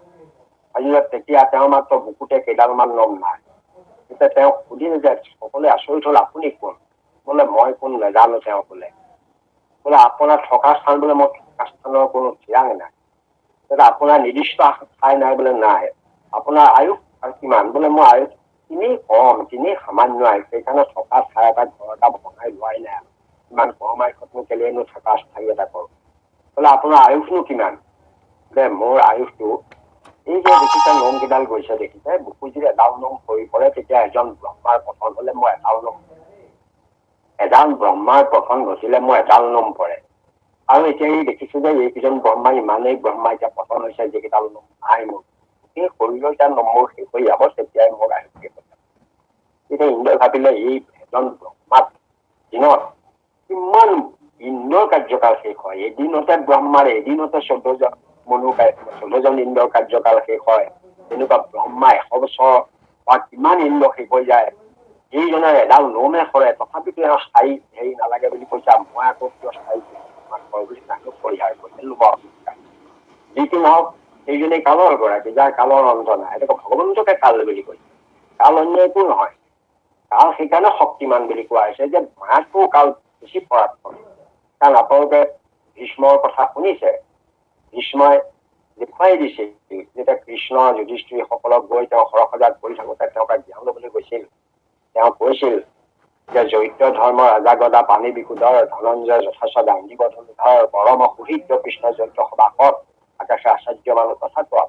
[SPEAKER 1] তেতিয়া তেওঁ মাত্ৰ বুকুতে কেইডালমান লোম নাই। তেতিয়া তেওঁ সুধিলে যে সকলোৱে আচৰিত হল, আপুনি কোন? বোলে মই কোন নেজানো। তেওঁ বোলে আপোনাৰ থকা স্থান বোলে মই থকা স্থানৰ কোনো ঠিৰাং নাই। আপোনাৰ নিৰ্দিষ্ট ঠাই নাই বোলে। নাই। আপোনাৰ আয়ুস কিমান? বোলে মোৰ আয়ুস তিনি কম, তিনি সামান্য আয়ুস, সেইকাৰণে থকা ঠাই এটা ঘৰ এটা বনাই লোৱাই নাই। ইমান কম আয়ুসত কেলেনো থকা স্থায়ী এটা কৰো? বোলে আপোনাৰ আয়ুসনো কিমান? যে মোৰ আয়ুসটো এই যে দেখিছে নোম কেইডাল গৈছে, দেখিছে বুকু যদি এডাল নোম সৰি পৰে, তেতিয়া এজন ব্ৰহ্মাৰ পতন হলে মই এডাল নোম, এডাল ব্ৰহ্মাৰ পতন ঘটিলে মই এডাল নোম পৰে। আৰু এতিয়া এই দেখিছো যে এইকেইজন ব্ৰহ্মা, ইমানেই ব্ৰহ্মা এতিয়া পতন হৈছে, যিকেইডাল নোম নাই মোৰ, সেই শৰীৰৰ এতিয়া নম্বৰ শেষ হৈ যাব, তেতিয়াই মোৰ আয়ুস শেষ হৈ যাব। এতিয়া ইন্দ্ৰই ভাবিলে এই এজন ব্ৰহ্মাত দিনত কিমান ইন্দ্ৰৰ কাৰ্যকাল শেষ হয়। এদিনতে ব্ৰহ্মাৰ, এদিনতে 14জন মনুৰ 14জন ইন্দ্ৰৰ কাৰ্যকাল শেষ হয়। তেনেকুৱা ব্ৰহ্মা 100 বছৰ বা কিমান ইন্দ্ৰ শেষ হৈ যায়। যিজনৰ এডাল নোমে সৰে, তথাপিতো এওঁ স্থায়ী হেৰি নালাগে বুলি কৈছে। মই আকৌ কিয় স্থায়ী বুলি তাকো পৰিহাৰ কৰিছে। যি কি নহওক, সেইজনেই কালৰ গৰাকী, যাৰ কালৰ অন্ত নাই। এইটো ভগৱন্তকে কাল বুলি কৈছে। কাল অন্য একো নহয়। কাল সেইকাৰণে শক্তিমান বুলি কোৱা হৈছে যে মায়াতকৈও কাল বেছি পৰাক্ৰমী। কাৰণ আপোনালোকে ভীষ্মৰ কথা শুনিছে। ভীষ্মই দেখুৱাই দিছে, যেতিয়া কৃষ্ণ যুধিষ্ঠিৰ সকলক গৈ তেওঁ সৰসজাত কৰি থাকোতে তেওঁক জ্ঞান লবলৈ গৈছিল। তেওঁ কৈছিল যে জৈত্য ধৰ্মৰ ৰাজা গদা পানী বিকুধৰ, ধনঞ্জয় যথাৰ্থ গান্ধী বধৰ, পৰম সুহৃদ কৃষ্ণ জৈত্ৰ সভাসত আকাশে আচাৰ্য মানুহ কথা কোৱা।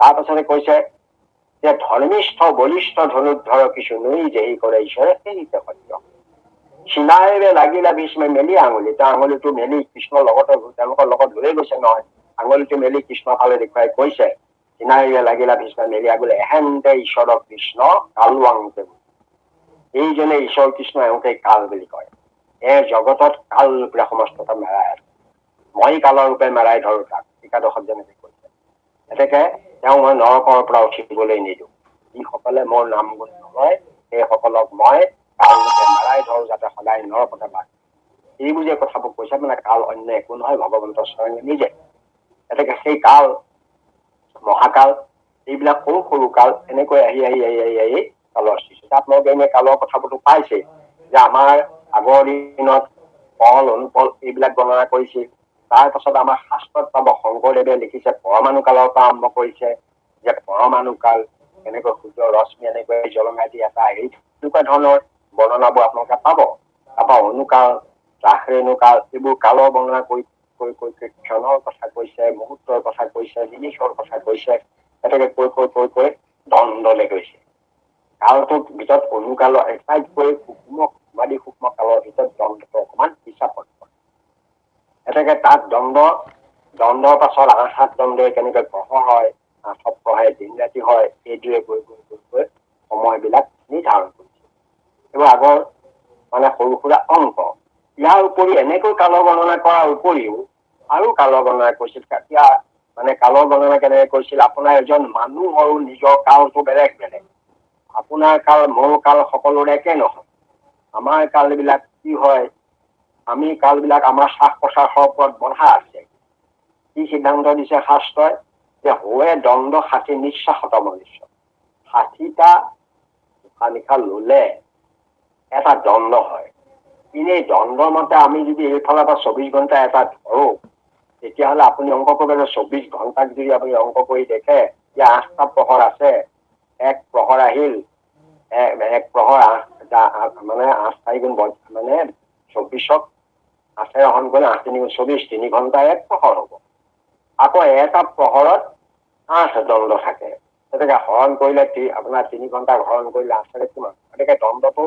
[SPEAKER 1] তাৰ পাছতে কৈছে যে ধৰ্মিষ্ঠ বলিষ্ঠ ধনুৰ্ধৰ কিছু নৈ যেহি কৰে ঈশ্বৰে সেই সত্য। সীমাৰে লাগিলা ভীষ্মে মেলি আঙুলি, তেওঁ আঙুলিটো মেলি কৃষ্ণৰ লগতে তেওঁলোকৰ লগত লৈ গৈছে নহয়। আঙুলিটো মেলি কৃষ্ণৰ ফালে দেখুৱাই কৈছে, সীমাৰে লাগিলা ভীষ্মে মেলি আঙুলি, এহেন্তে ঈশ্বৰ কৃষ্ণ কালুৱাংতে। এইজনে ঈশ্বৰ কৃষ্ণ এওঁকে কাল বুলি কয়। জগতত কাল ৰূপে সমস্তটা মেৰাই আছে। মই কালৰ ৰূপে মেৰাই ধৰো তাক, একাদশত যেনেকে কৈছে। এনেকে তেওঁ মই নৰকৰ পৰা উঠিবলৈ নিদিওঁ। যিসকলে মোৰ নাম গুণ নলয় সেইসকলক মই কালৰূপে মাৰাই ধৰো যাতে সদায় নৰপথে বাস। এইবোৰ যে কথাবোৰ কৈছে মানে কাল অন্য একো নহয় ভগৱন্ত স্বয়ং নিজে। গতিকে সেই কাল মহাকাল এইবিলাক সৰু সৰু কাল এনেকৈ আহি কালৰ সৃষ্টি। আপোনালোকে এনে কালৰ কথাবোৰতো পাইছে যে আমাৰ আগৰ দিনত পল অনুপল এইবিলাক গণনা কৰিছিল। তাৰ পাছত আমাৰ শাস্ত্ৰত পাব শংকৰদেৱে লিখিছে পৰমাণু কালৰ পৰা আৰম্ভ কৰিছে যে পৰমাণু কাল এনেকৈ সূৰ্য ৰশ্মি এনেকৈ জলঙাই দি এটা এনেকুৱা ধৰণৰ বৰ্ণনাবোৰ আপোনালোকে পাব। তাৰপৰা অনুকাল ৰাসৰেণুকাল এইবোৰ কালৰ বৰ্ণনা কৰি ক্ষণৰ কথা কৈছে, মুহূৰ্তৰ কথা কৈছে, নিমিষৰ কথা কৈছে, এনেকে কৈ দ্বন্দ্বলৈ গৈছে। কালটোৰ ভিতৰত অনুকালৰ আটাইতকৈ সূক্ষ্ম কালৰ ভিতৰত দ্বন্দ্বটো অকমান হিচাপত পৰে। এনেকে তাত দ্বন্দ্বৰ পাছত ৮ দ্বন্দ্বই কেনেকৈ প্ৰহৰ হয়, ৮ প্ৰহৰে দিন ৰাতি হয়, এইদৰে গৈ সময়বিলাক নিৰ্ধাৰণ কৰিছে। এইবোৰ আগৰ মানে সৰু সুৰা অংক। ইয়াৰ উপৰি এনেকৈ কালৰ গণনা কৰাৰ উপৰিও আৰু কালৰ গণনা কৰিছিল। এতিয়া মানে কালৰ গণনা কেনেকে কৰিছিল, আপোনাৰ এজন মানুহৰো নিজৰ কালটো বেলেগ বেলেগ। আপোনাৰ কাল মোৰ কাল সকলোৰে একে নহয়। আমাৰ কালবিলাক কি হয়, আমি কালবিলাক আমাৰ শ্বাস প্ৰশ্বাসৰ ওপৰত বন্ধা আছে। কি সিদ্ধান্ত দিছে শাস্ত্ৰই যে হোৱে দ্বন্দ্ব ৬০ নিঃশ্বাসত মনুষ্য। ৬০টা উশাহ নিশাহ ললে এটা দ্বন্দ্ব হয়। এনেই দ্বন্দ্বৰ মতে আমি যদি এইফালৰ পৰা ২৪ ঘণ্টা এটা ধৰো তেতিয়াহ'লে আপুনি অংক কৰিব ২৪ ঘণ্টাক যদি আপুনি অংক কৰি দেখে যে ৮টা প্ৰহৰ আছে, এক প্ৰহৰ আহিল, এক প্ৰহৰ ৮ মানে ৮ ৪ গুণ মানে ২৪ক ৮ হৰণ কৰি ৮ ৩ গুণ ২৪, ৩ ঘণ্টা এক প্ৰহৰ হ'ব। আকৌ এটা প্ৰহৰত ৮ দ্বন্দ্ব থাকে। গতিকে হৰণ কৰিলে আপোনাৰ ৩ ঘণ্টা হৰণ কৰিলে ৮ কিমান? গতিকে দ্বন্দ্বটো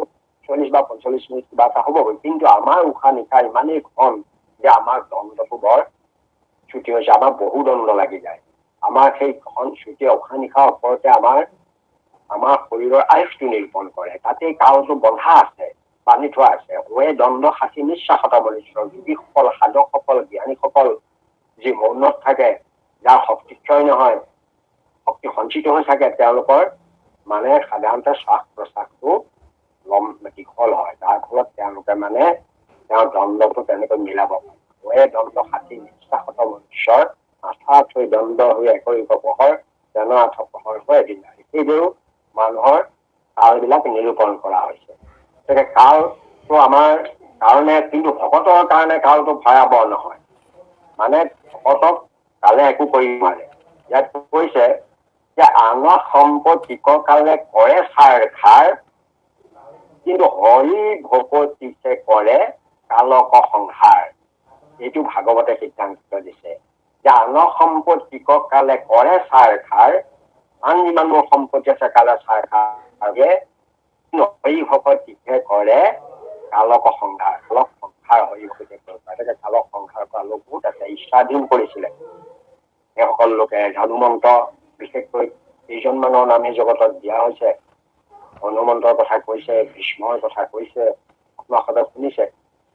[SPEAKER 1] ৪০ বা ৪৫ মিনিট কিবা এটা হ'বগৈ। কিন্তু আমাৰ উশাহ নিশাহ ইমানেই ঘন যে আমাৰ দ্বন্দ্বটো বৰ ছুটি হৈছে, আমাৰ বহু দ্বন্দ্ব লাগি যায়। আমাৰ সেই ঘন ছুটি উশাহ নিশাহৰ ওপৰতে আমাৰ শৰীৰৰ আয়ুসটো নিৰূপণ কৰে। তাতেই কালটো বন্ধা আছে, বান্ধি থোৱা আছে। হোৱে দ্বন্দ্ব ৬০ নিঃশ্বাসত মনুষ্য। যোগীসকল, সাধকসকল, জ্ঞানীসকল যি মৌনত থাকে, যাৰ শক্তি ক্ষয় নহয়, শক্তি সঞ্চিত হৈ থাকে, তেওঁলোকৰ মানে সাধাৰণতে শ্বাস প্ৰশ্বাসটো দীঘল হয়। তাৰ ফলত তেওঁলোকে মানে তেওঁৰ দ্বন্দ্বটো তেনেকৈ মিলাব পাৰে। হোৱে দ্বন্দ্ব ৬০ নিঃশ্বাসত মনুষ্যৰ। আঠা থৈ দ্বন্দ্ব হৈ একৰিক প্ৰহৰ, জান ৮ প্ৰহৰ হৈ এদিন। সেইদৰেও মানুহৰ কালবিলাক নিৰূপণ কৰা হৈছে। গতিকে কালটো আমাৰ কাৰণে, কিন্তু ভকতৰ কাৰণে কালটো ভয়াৱহ নহয়। মানে ভকতক কালে একো কৰিব নোৱাৰে। ইয়াত কৈছে যে আন সম্পত্তিক কালে কৰে ছাৰ খাৰ, কিন্তু হৰি ভকতিছে কৰে কালক সংসাৰ। এইটো ভাগৱতে সিদ্ধান্ত দিছে যে আন সম্পত্তিক কালে কৰে ছাৰ খাৰ, আন যিমানবোৰ সম্পত্তি আছে কালে ছাৰ খাৰ, হৰি ভকতিহে কৰে কালক সংসাৰ। কালক সংসাৰ হৰি ভকতি কৰে। কালক সংসাৰ কৰা লোক বহুত আছে, ইচ্ছাধীন কৰিছিলে সেইসকল লোকে। হনুমন্ত বিশেষকৈ কেইজনমানৰ নামে জগতত দিয়া হৈছে। হনুমন্তৰ কথা কৈছে, ভীষ্মৰ কথা কৈছে, আপোনালোকে শুনিছে।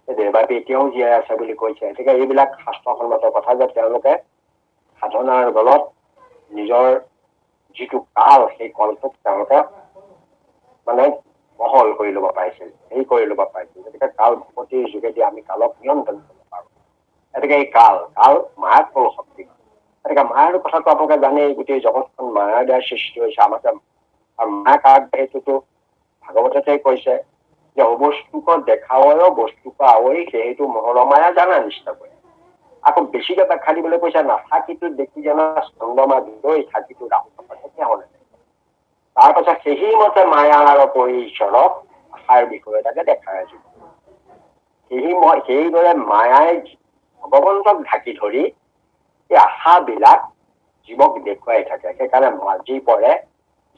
[SPEAKER 1] দেৱযানী এতিয়াও জীয়াই আছে বুলি কৈছে। গতিকে এইবিলাক শাস্ত্ৰসন্মত কথা যে তেওঁলোকে সাধনাৰ বলত নিজৰ যিটো কাল, সেই কালটোক তেওঁলোকে মানে বহল কৰি ল'ব পাৰিছিল, হেৰি কৰি ল'ব পাৰিছিল। গতিকে কাল ভকতিৰ যোগেদি আমি কালক নিয়ন্ত্ৰণ কৰিব পাৰোঁ। গতিকে এই কাল মায়াত্মক শক্তি। গতিকে মায়াৰ কথাটো আপোনালোকে জানেই, গোটেই জগতখন মায়াৰ দ্বাৰা সৃষ্টি হৈছে। আমাকে মায়া কাক সেইটোতো ভাগৱততে কৈছে যে অবস্তুক দেখাৱয় বস্তুক আৱৈ, সেইটো মহৰমায়া জানা নিচিনা কৰে। আকৌ বেছিকে ব্যাখ্যা দিবলৈ কৈছে, নাথাকিতো দেখি জনা চন্দ্ৰমা বিদৈ, থাকিতো ৰাহু তেতিয়া হ'লে। তাৰ পাছত সেই মতে মায়াৰ পৰিচৰক আশাৰ বিষয় এটাকে দেখাই আছো। সেইদৰে মায়াই ভগৱন্তক ঢাকি ধৰি এই আশাবিলাক জীৱক দেখুৱাই থাকে। সেইকাৰণে আজি পৰে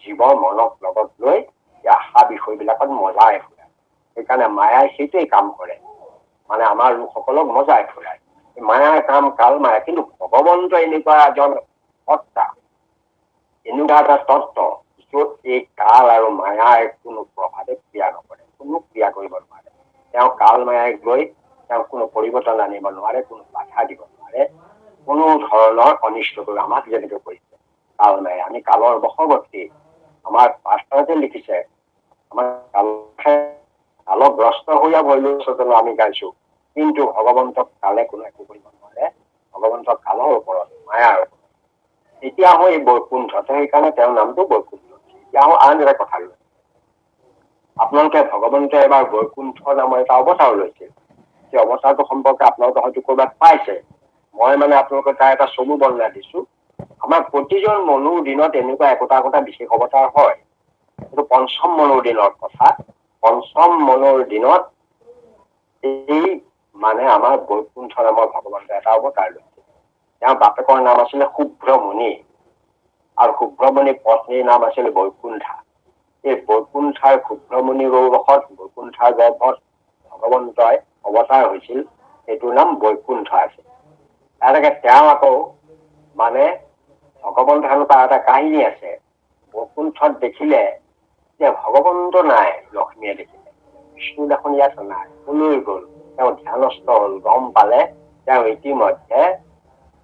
[SPEAKER 1] জীৱৰ মনক লগত লৈ এই আশা বিষয়বিলাকত মজাই ফুৰায়। সেইকাৰণে মায়াই সেইটোৱেই কাম কৰে, মানে আমাৰ লোকসকলক মজাই ফুৰায়। মায়াৰ কাম কাল মায়া, কিন্তু ভগৱন্ত এনেকুৱা এজন সত্তা, এনেকুৱা এটা তত্ত্ব য'ত এই কাল আৰু মায়াৰ কোনো প্ৰভাৱে ক্ৰিয়া নকৰে, কোনো ক্ৰিয়া কৰিব নোৱাৰে। তেওঁ কাল মায়াক লৈ তেওঁ কোনো পৰিৱৰ্তন আনিব নোৱাৰে, কোনো বাধা দিব নোৱাৰে, কোনো ধৰণৰ অনিষ্ট কৰিব। আমাক যেনেকৈ কৰিছে কাল মায়াই, আমি কালৰ বশৱৰ্তী। আমাৰ পাষ্টাৰতে লিখিছে, আমাৰ কালগ্ৰস্ত হৈ ভৈলচতনো আমি গাইছো, কিন্তু ভগৱন্তক কালে কোনো একো কৰিব নোৱাৰে, ভগৱন্তক কালৰ ওপৰত মায়াৰ ওপৰত। এতিয়া আহোঁ এই বৈকুণ্ঠত, সেইকাৰণে তেওঁৰ নামটো বৈকুণ্ঠ। এতিয়া আহোঁ আন এটা কথা লৈ, আপোনালোকে ভগৱন্তই এবাৰ বৈকুণ্ঠ নামৰ এটা অৱতাৰ লৈছিল। সেই অৱতাৰটো সম্পৰ্কে আপোনালোকে হয়তো ক'ৰবাত পাইছে। মই মানে আপোনালোকক তাৰ এটা চমু বৰ্ণনা দিছো। আমাৰ প্ৰতিজন মনুৰ দিনত এনেকুৱা একোটা বিশেষ অৱতাৰ হয়। এইটো পঞ্চম মনুৰ দিনৰ কথা। পঞ্চম মনুৰ দিনত এই মানে আমাৰ বৈকুণ্ঠ নামৰ ভগৱন্ত এটা অৱতাৰ লৈছিল। তেওঁৰ বাপেকৰ নাম আছিলে শুভ্ৰমণি, আৰু শুভ্ৰমণিৰ পত্নীৰ নাম আছিল বৈকুণ্ঠা। এই বৈকুণ্ঠাৰ শুভ্ৰমণিৰ ঔৰসত, বৈকুণ্ঠাৰ গৰ্ভত ভগৱন্তই অৱতাৰ হৈছিল, সেইটোৰ নাম বৈকুণ্ঠ আছিল। তেনেকে তেওঁ আকৌ মানে ভগৱন্ত সেনেকুৱা এটা কাহিনী আছে। বৈকুণ্ঠত দেখিলে যে ভগৱন্ত নাই, লক্ষ্মীয়ে দেখিলে বিষ্ণু দেখোন ইয়াত নাই, কলৈ গল? তেওঁ ধ্যানস্থ হল, গম পালে তেওঁ ইতিমধ্যে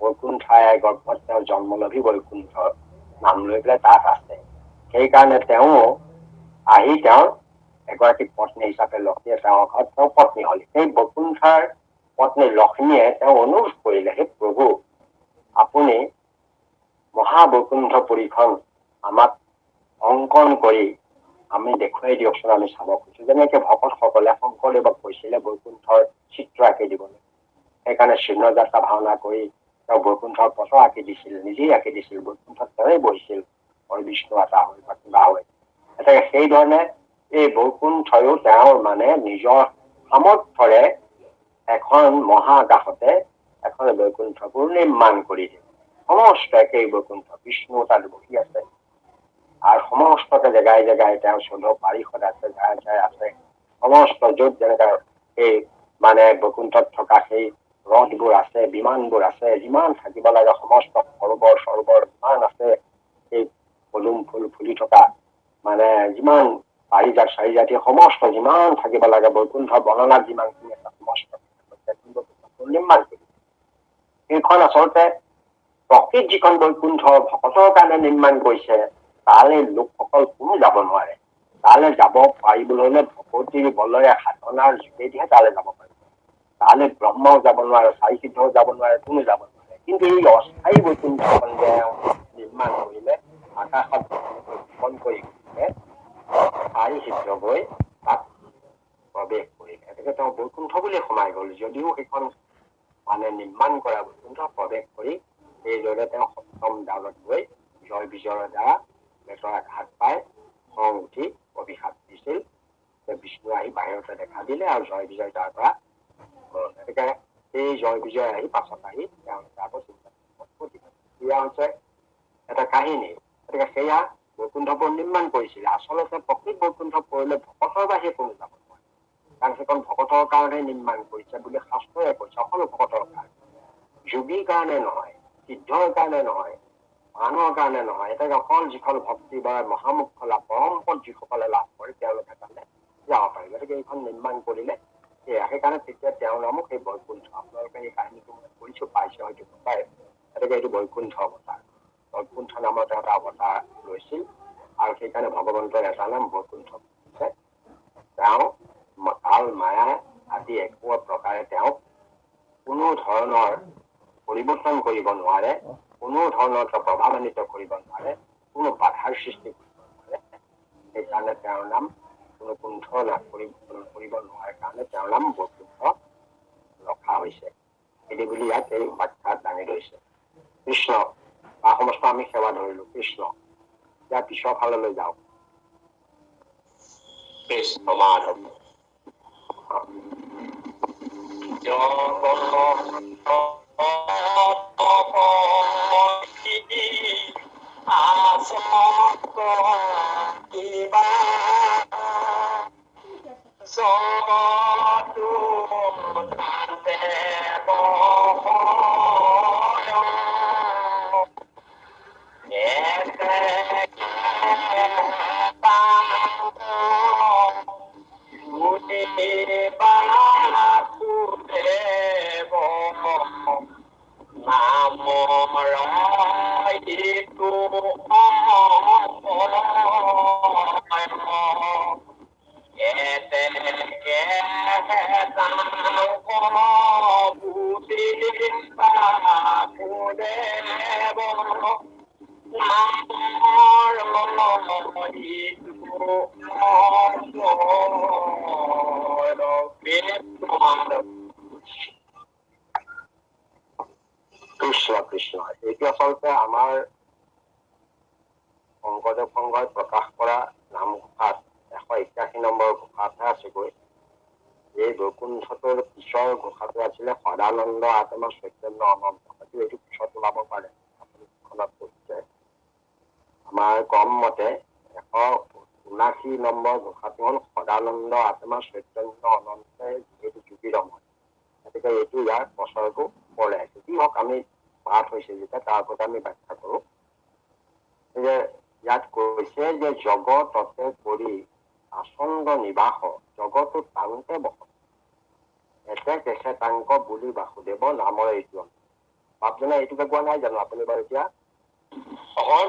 [SPEAKER 1] বৈকুণ্ঠাই গৰ্ভত তেওঁ জন্ম লভি বৈকুণ্ঠ নাম লৈ পেলাই তাত আছে। সেইকাৰণে তেওঁ আহি তেওঁৰ এগৰাকী পত্নী হিচাপে লক্ষ্মীয়ে তেওঁৰ ঘৰত তেওঁ পত্নী হল। সেই বৈকুণ্ঠাৰ পত্নী লক্ষ্মীয়ে তেওঁ অনুৰোধ কৰিলে, হে প্ৰভু, আপুনি মহাবৈকুণ্ঠপুৰীখন আমাক অংকন কৰি আমি দেখুৱাই দিয়কচোন, আমি চাব খুজিছো। যেনেকে ভকতসকলে শংকৰদেৱক কৈছিলে বৈকুণ্ঠৰ চিত্ৰ আঁকি দিবলৈ, সেইকাৰণে চিহ্নযাত্ৰা ভাওনা কৰি তেওঁ বৈকুণ্ঠৰ পথ আঁকি দিছিল, নিজেই আঁকি দিছিল। বৈকুণ্ঠত তেওঁই বহিছিল, হৰি বিষ্ণু এটা হৈ বা কিবা হৈ। গতিকে সেইধৰণে এই বৈকুণ্ঠয়ো তেওঁৰ মানে নিজৰ সামৰ্থ্যৰে এখন মহাকাশতে এখন বৈকুণ্ঠপুৰ নিৰ্মাণ কৰি দিয়ে। সমস্ত একেই বৈকুণ্ঠ, বিষ্ণু তাত বহি আছে, আৰু সমস্তকে জেগাই জেগাই তেওঁ চৈধ্য পাৰিষদ আছে, ঠাই ঠাই আছে। সমস্ত য'ত যেনেকা এই মানে বৈকুণ্ঠত থকা সেই ৰথবোৰ আছে, বিমানবোৰ আছে, যিমান থাকিব লাগে সমস্ত সৰোবৰ সৰোবৰ যিমান আছে, এই পদুম ফুল ফুলি থকা মানে যিমান পাৰিজাত চাৰিজাতি সমস্ত যিমান থাকিব লাগে বৈকুণ্ঠ বৰ্ণনাত যিমানখিনি আছে সমস্ত নিৰ্মাণ কৰি, সেইখন আচলতে প্ৰকৃত যিখন বৈকুণ্ঠ ভকতৰ কাৰণে নিৰ্মাণ কৰিছে, তালৈ লোকসকল কোনো যাব নোৱাৰে। তালৈ যাব পাৰিবলৈ হলে ভকতিৰ বলেৰে সাধনাৰ যোগেদিহে তালৈ যাব পাৰিব। তালৈ ব্ৰহ্মাও যাব নোৱাৰে, চাৰি সিদ্ধও যাব নোৱাৰে, কোনো যাব নোৱাৰে। কিন্তু এই অস্থায়ী বৈকুণ্ঠখন যে নিৰ্মাণ কৰিলে, আকাশত এনেকৈ গোপন কৰি চাৰি সিদ্ধ গৈ তাত প্ৰৱেশ কৰিলে। গতিকে তেওঁ বৈকুণ্ঠ বুলি সোমাই গল, যদিও সেইখন মানে নিৰ্মাণ কৰা বৈকুণ্ঠ প্ৰৱেশ কৰি এইদৰে তেওঁ সপ্তম দ্বাৰত গৈ জয় বিজয়ৰ দ্বাৰা বেতৰা ঘাট পাই খং উঠি অভিশাপ দিছিল যে বিষ্ণু আহি বাহিৰতে দেখা দিলে, আৰু জয় বিজয় তাৰ পৰা গতিকে এই জয় বিজয় আহি পাছত আহি তেওঁলোকে আকৌ চিন্তা সেয়া হৈছে এটা কাহিনী। গতিকে সেয়া বৈকুণ্ঠপুৰ নিৰ্মাণ কৰিছিলে। আচলতে প্ৰকৃত বৈকুণ্ঠ পৰিলে ভকতৰ বাহিৰে কোনো যাব নোৱাৰে, কাৰণ সেইখন ভকতৰ কাৰণে নিৰ্মাণ কৰিছে বুলি শাস্ত্ৰই কৈছে। সকলো ভকতৰ কাৰণে, যোগীৰ কাৰণে নহয়, সিদ্ধৰ কাৰণে নহয়, মানুহৰ কাৰণে নহয়। এতিয়া অকল যিখন ভক্তি বা মহামুখ্য লাভ পৰম পদ যিসকলে লাভ কৰে তেওঁলোকে তালে যাব পাৰে। গতিকে এইখন নিৰ্মাণ কৰিলে সেয়া, সেইকাৰণে তেতিয়া তেওঁৰ নামো সেই বৈকুণ্ঠ। আপোনালোকে এই কাহিনীটো মই কৰিছো, পাইছে হয়তো পায়। গতিকে এইটো বৈকুণ্ঠ অৱতাৰ, বৈকুণ্ঠ নামৰ এটা অৱতাৰ লৈছিল, আৰু সেইকাৰণে ভগৱন্তৰ এটা নাম বৈকুণ্ঠ। তেওঁ কাল মায়া আদি একো প্ৰকাৰে তেওঁক কোনো ধৰণৰ পৰিৱৰ্তন কৰিব নোৱাৰে, কোনো ধৰণৰ প্ৰভাৱান্বিত কৰিব নোৱাৰে, কোনো বাধাৰ সৃষ্টি কৰিব নোৱাৰে। সেইকাৰণে তেওঁৰ নাম কোনো কুণ্ঠ লাভ কৰিব নোৱাৰে কাৰণে তেওঁৰ নাম বৈকুণ্ঠ ৰখা হৈছে। এই বুলি ইয়াত এই বাখ্যাত দাঙি ধৰিছে। কৃষ্ণ বা সমস্ত আমি সেৱা ধৰিলো কৃষ্ণ। ইয়াৰ পিছৰ ফাললৈ যাওক। কৃষ্ণ মাধৱ বৈকুণ্ঠটোৰ পিছৰ ঘোষাটো আছিলে সদানন্দ আত্মা চৈতন্য অনন্ত, হয়তো এইটো পিছত ওলাব পাৰে, আপুনি কৈছে আমাৰ কম মতে 179 নম্বৰ ঘোষাটো হ'ল সদানন্দ আত্মা চৈতন্য অনন্তে যিহেতু যোগীৰম, গতিকে এইটো ইয়াৰ বছৰটো পৰে। যি হওক আমি পাঠ হৈছে যেতিয়া তাৰ ওপৰত আমি ব্যাখ্যা কৰো যে ইয়াত কৈছে যে জগততে কৰি আচন্দ নিবাস জগতো টানতে বস এতে কেছে টাংক বুলি বাসুদেৱ নামৰ এইটো বাপজনে এইটোকে কোৱা নাই জানো আপুনি বাৰু এতিয়া? হয়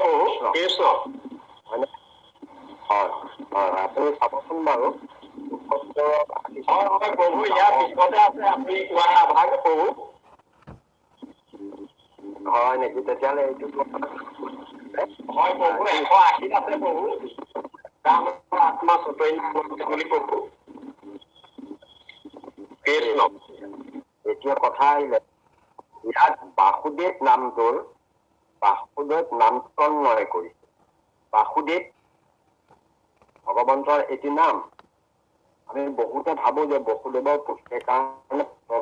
[SPEAKER 1] হয়নে? হয় হয় আপুনি চাবচোন বাৰু প্ৰভু ইয়াৰ পিছতে আছে আপুনি কোৱা ভাগ প্ৰভু হয় নেকি? তেতিয়াহ'লে এইটো হয় প্ৰভু 180 আছে প্ৰভু আত্মা চৈতন্য বুলি প্ৰভু। এতিয়া কথা আহিলে ইয়াত বাসুদেৱ নামটোৰ বাসুদেৱ নামকৰণে কৰিছে। বাসুদেৱ ভগৱন্তৰ এটি নাম। আমি বহুতে ভাবো যে বসুদেৱৰ পুত্ৰৰ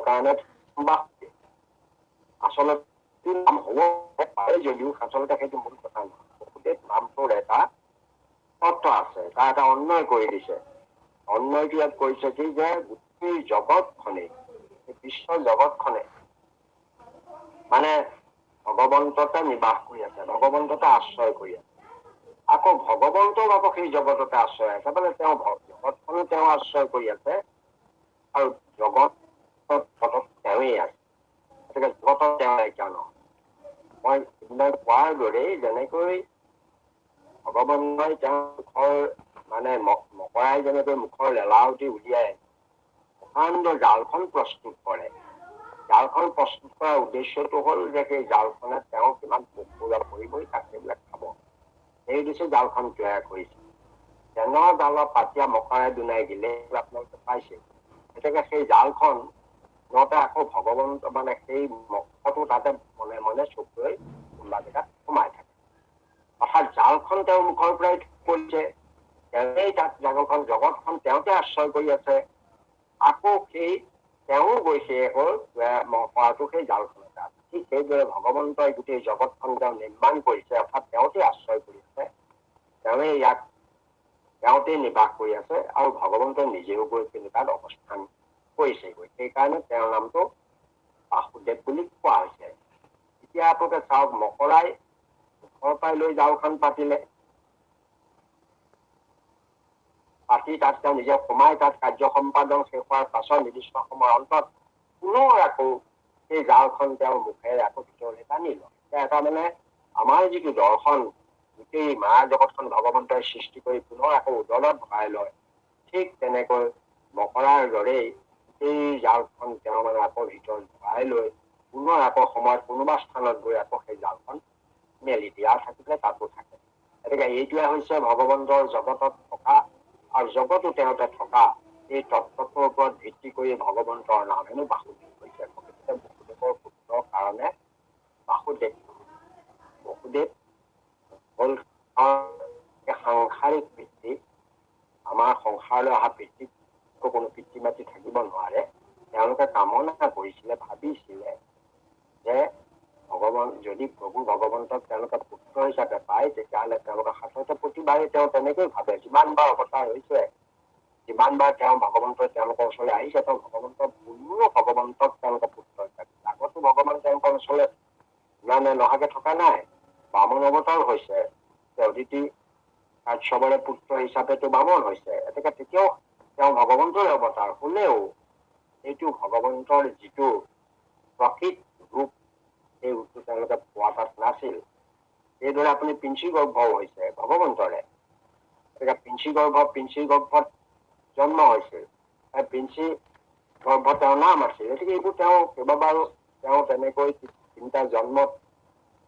[SPEAKER 1] কাৰণে আচলতে নাম হ'ব পাৰে যদিও আচলতে সেইটো মূল কথা নহয়। বসুদেৱ নামটোৰ এটা তত্ত্ব আছে, তাৰ এটা অন্যয় কৰি দিছে। অন্যয়টো ইয়াত কৈছে কি যে গোটেই জগতখনে বিশ্বৰ জগতখনে মানে ভগৱন্ততে নিবাস কৰি আছে, ভগৱন্ততে আশ্ৰয় কৰি আছে। আকৌ ভগৱন্তও আকৌ সেই জগততে আশ্ৰয় আছে, মানে তেওঁ জগতখনো তেওঁ আশ্ৰয় কৰি আছে আৰু জগত তেওঁৱেই আছে, গতিকে জগতত তেওঁ নাইকিয়া নহয়। মই সিদিনা কোৱাৰ দৰেই যেনেকৈ ভগৱন্তই তেওঁৰ মুখৰ মানে মকৰাই যেনেকৈ মুখৰ লেলাৱটি উলিয়াই প্ৰকাণ্ড জালখন প্ৰস্তুত কৰে, জালখন প্ৰস্তুত কৰাৰ উদ্দেশ্যটো হ'ল যে সেই জালখনে তেওঁ কিমান পোক-পৰুৱা পৰিবই তাক সেইবিলাক খাব, সেই উদ্দেশ্যে জালখন তৈয়াৰ কৰিছে। তেনৰ জালৰ পাতিয়া মকৰাই দুনাই দিলে আপোনালোকে পাইছে। গতিকে সেই জালখন সিহঁতে আকৌ ভগৱন্ত মানে সেই মকৰটো তাতে মনে মনে চকুলৈ কোনোবা জেগাত সোমাই থাকে, অৰ্থাৎ জালখন তেওঁৰ মুখৰ পৰাই পৰিছে, তেওঁৱেই তাত জগতখন তেওঁতে আশ্ৰয় কৰি আছে। আকৌ সেই তেওঁ গৈছে মকৰাটো সেই জালখনত আছে। ঠিক সেইদৰে ভগৱন্তই গোটেই জগতখন তেওঁ নিৰ্মাণ কৰিছে, অৰ্থাৎ তেওঁতে আশ্ৰয় কৰি আছে, তেওঁৱেই ইয়াক তেওঁতে নিবাস কৰি আছে আৰু ভগৱন্তই নিজেও গৈ পিনি তাত অৱস্থান কৰিছেগৈ। সেইকাৰণে তেওঁৰ নামটো বাসুদেৱ বুলি কোৱা হৈছে। এতিয়া আপোনালোকে চাওক, মকৰাই মুখৰ পৰাই লৈ জালখন পাতিলে, পাতি তাত তেওঁ নিজে সোমাই তাত কাৰ্য সম্পাদন শেষ হোৱাৰ পাছত নিৰ্দিষ্ট সময়ৰ অন্তত পুনৰ আকৌ সেই জালখন তেওঁৰ মুখেৰে আকৌ ভিতৰলৈ টানি লয়। এটা মানে আমাৰ যিটো দৰ্শন, গোটেই মায়া জগতখন ভগৱন্তই সৃষ্টি কৰি পুনৰ আকৌ উদলত ভৰাই লয়, ঠিক তেনেকৈ মকৰাৰ দৰেই সেই জালখন তেওঁ মানে আকৌ ভিতৰত ভৰাই লৈ পুনৰ আকৌ সময়ত কোনোবা স্থানত গৈ আকৌ সেই জালখন মেলি দিয়া থাকিলে তাতো থাকে। গতিকে এইটোৱে হৈছে ভগৱন্তৰ জগতত থকা আৰু জগতো তেওঁতে থকা এই তত্ত্বটোৰ ওপৰত ভিত্তি কৰি ভগৱন্তৰ নাম হেনো বাসুদেৱ হৈছে। গতিকে বসুদেৱৰ পুত্ৰৰ কাৰণে বাসুদেৱ। বসুদেৱ হ'ল সাংসাৰিক পিতৃ, আমাৰ সংসাৰলৈ অহা পিতৃ কোনো পিতৃ মাতৃ থাকিব নোৱাৰে। তেওঁলোকে কামনা কৰিছিলে, ভাবিছিলে যে ভগৱান যদি প্ৰভু ভগৱন্তক তেওঁলোকে পুত্ৰ হিচাপে পায়, তেতিয়াহ'লে তেওঁলোকে সাধাৰণতে প্ৰতিবাৰে তেওঁ তেনেকৈ ভাবে। যিমানবাৰ অৱতাৰ হৈছে, যিমানবাৰ তেওঁ ভগৱন্তই তেওঁলোকৰ ওচৰলৈ আহিছে, তেওঁ ভগৱন্তৰ পুনৰ ভগৱন্তক তেওঁলোকে পুত্ৰ হিচাপে, আগতো ভগৱান তেওঁলোকৰ ওচৰলৈ নহাকে থকা নাই। বামন অৱতাৰ হৈছে, অদিতি কাশ্যপৰে পুত্ৰ হিচাপেতো বামন হৈছে, গতিকে তেতিয়াও তেওঁ ভগৱন্তৰ অৱতাৰ হ'লেও এইটো ভগৱন্তৰ যিটো প্ৰকৃত ৰূপ, সেই ৰূপটো তেওঁলোকে পোৱা তাত নাছিল। এইদৰে আপুনি পিঞ্চি গৰ্ভও হৈছে ভগৱন্তৰে, গতিকে পিঞ্চি গৰ্ভত জন্ম হৈছিল, পিঞ্চি গৰ্ভ তেওঁৰ নাম আছিল। গতিকে এইবোৰ তেওঁ কেইবাবাৰো তেওঁ তেনেকৈ তিনিটা জন্মত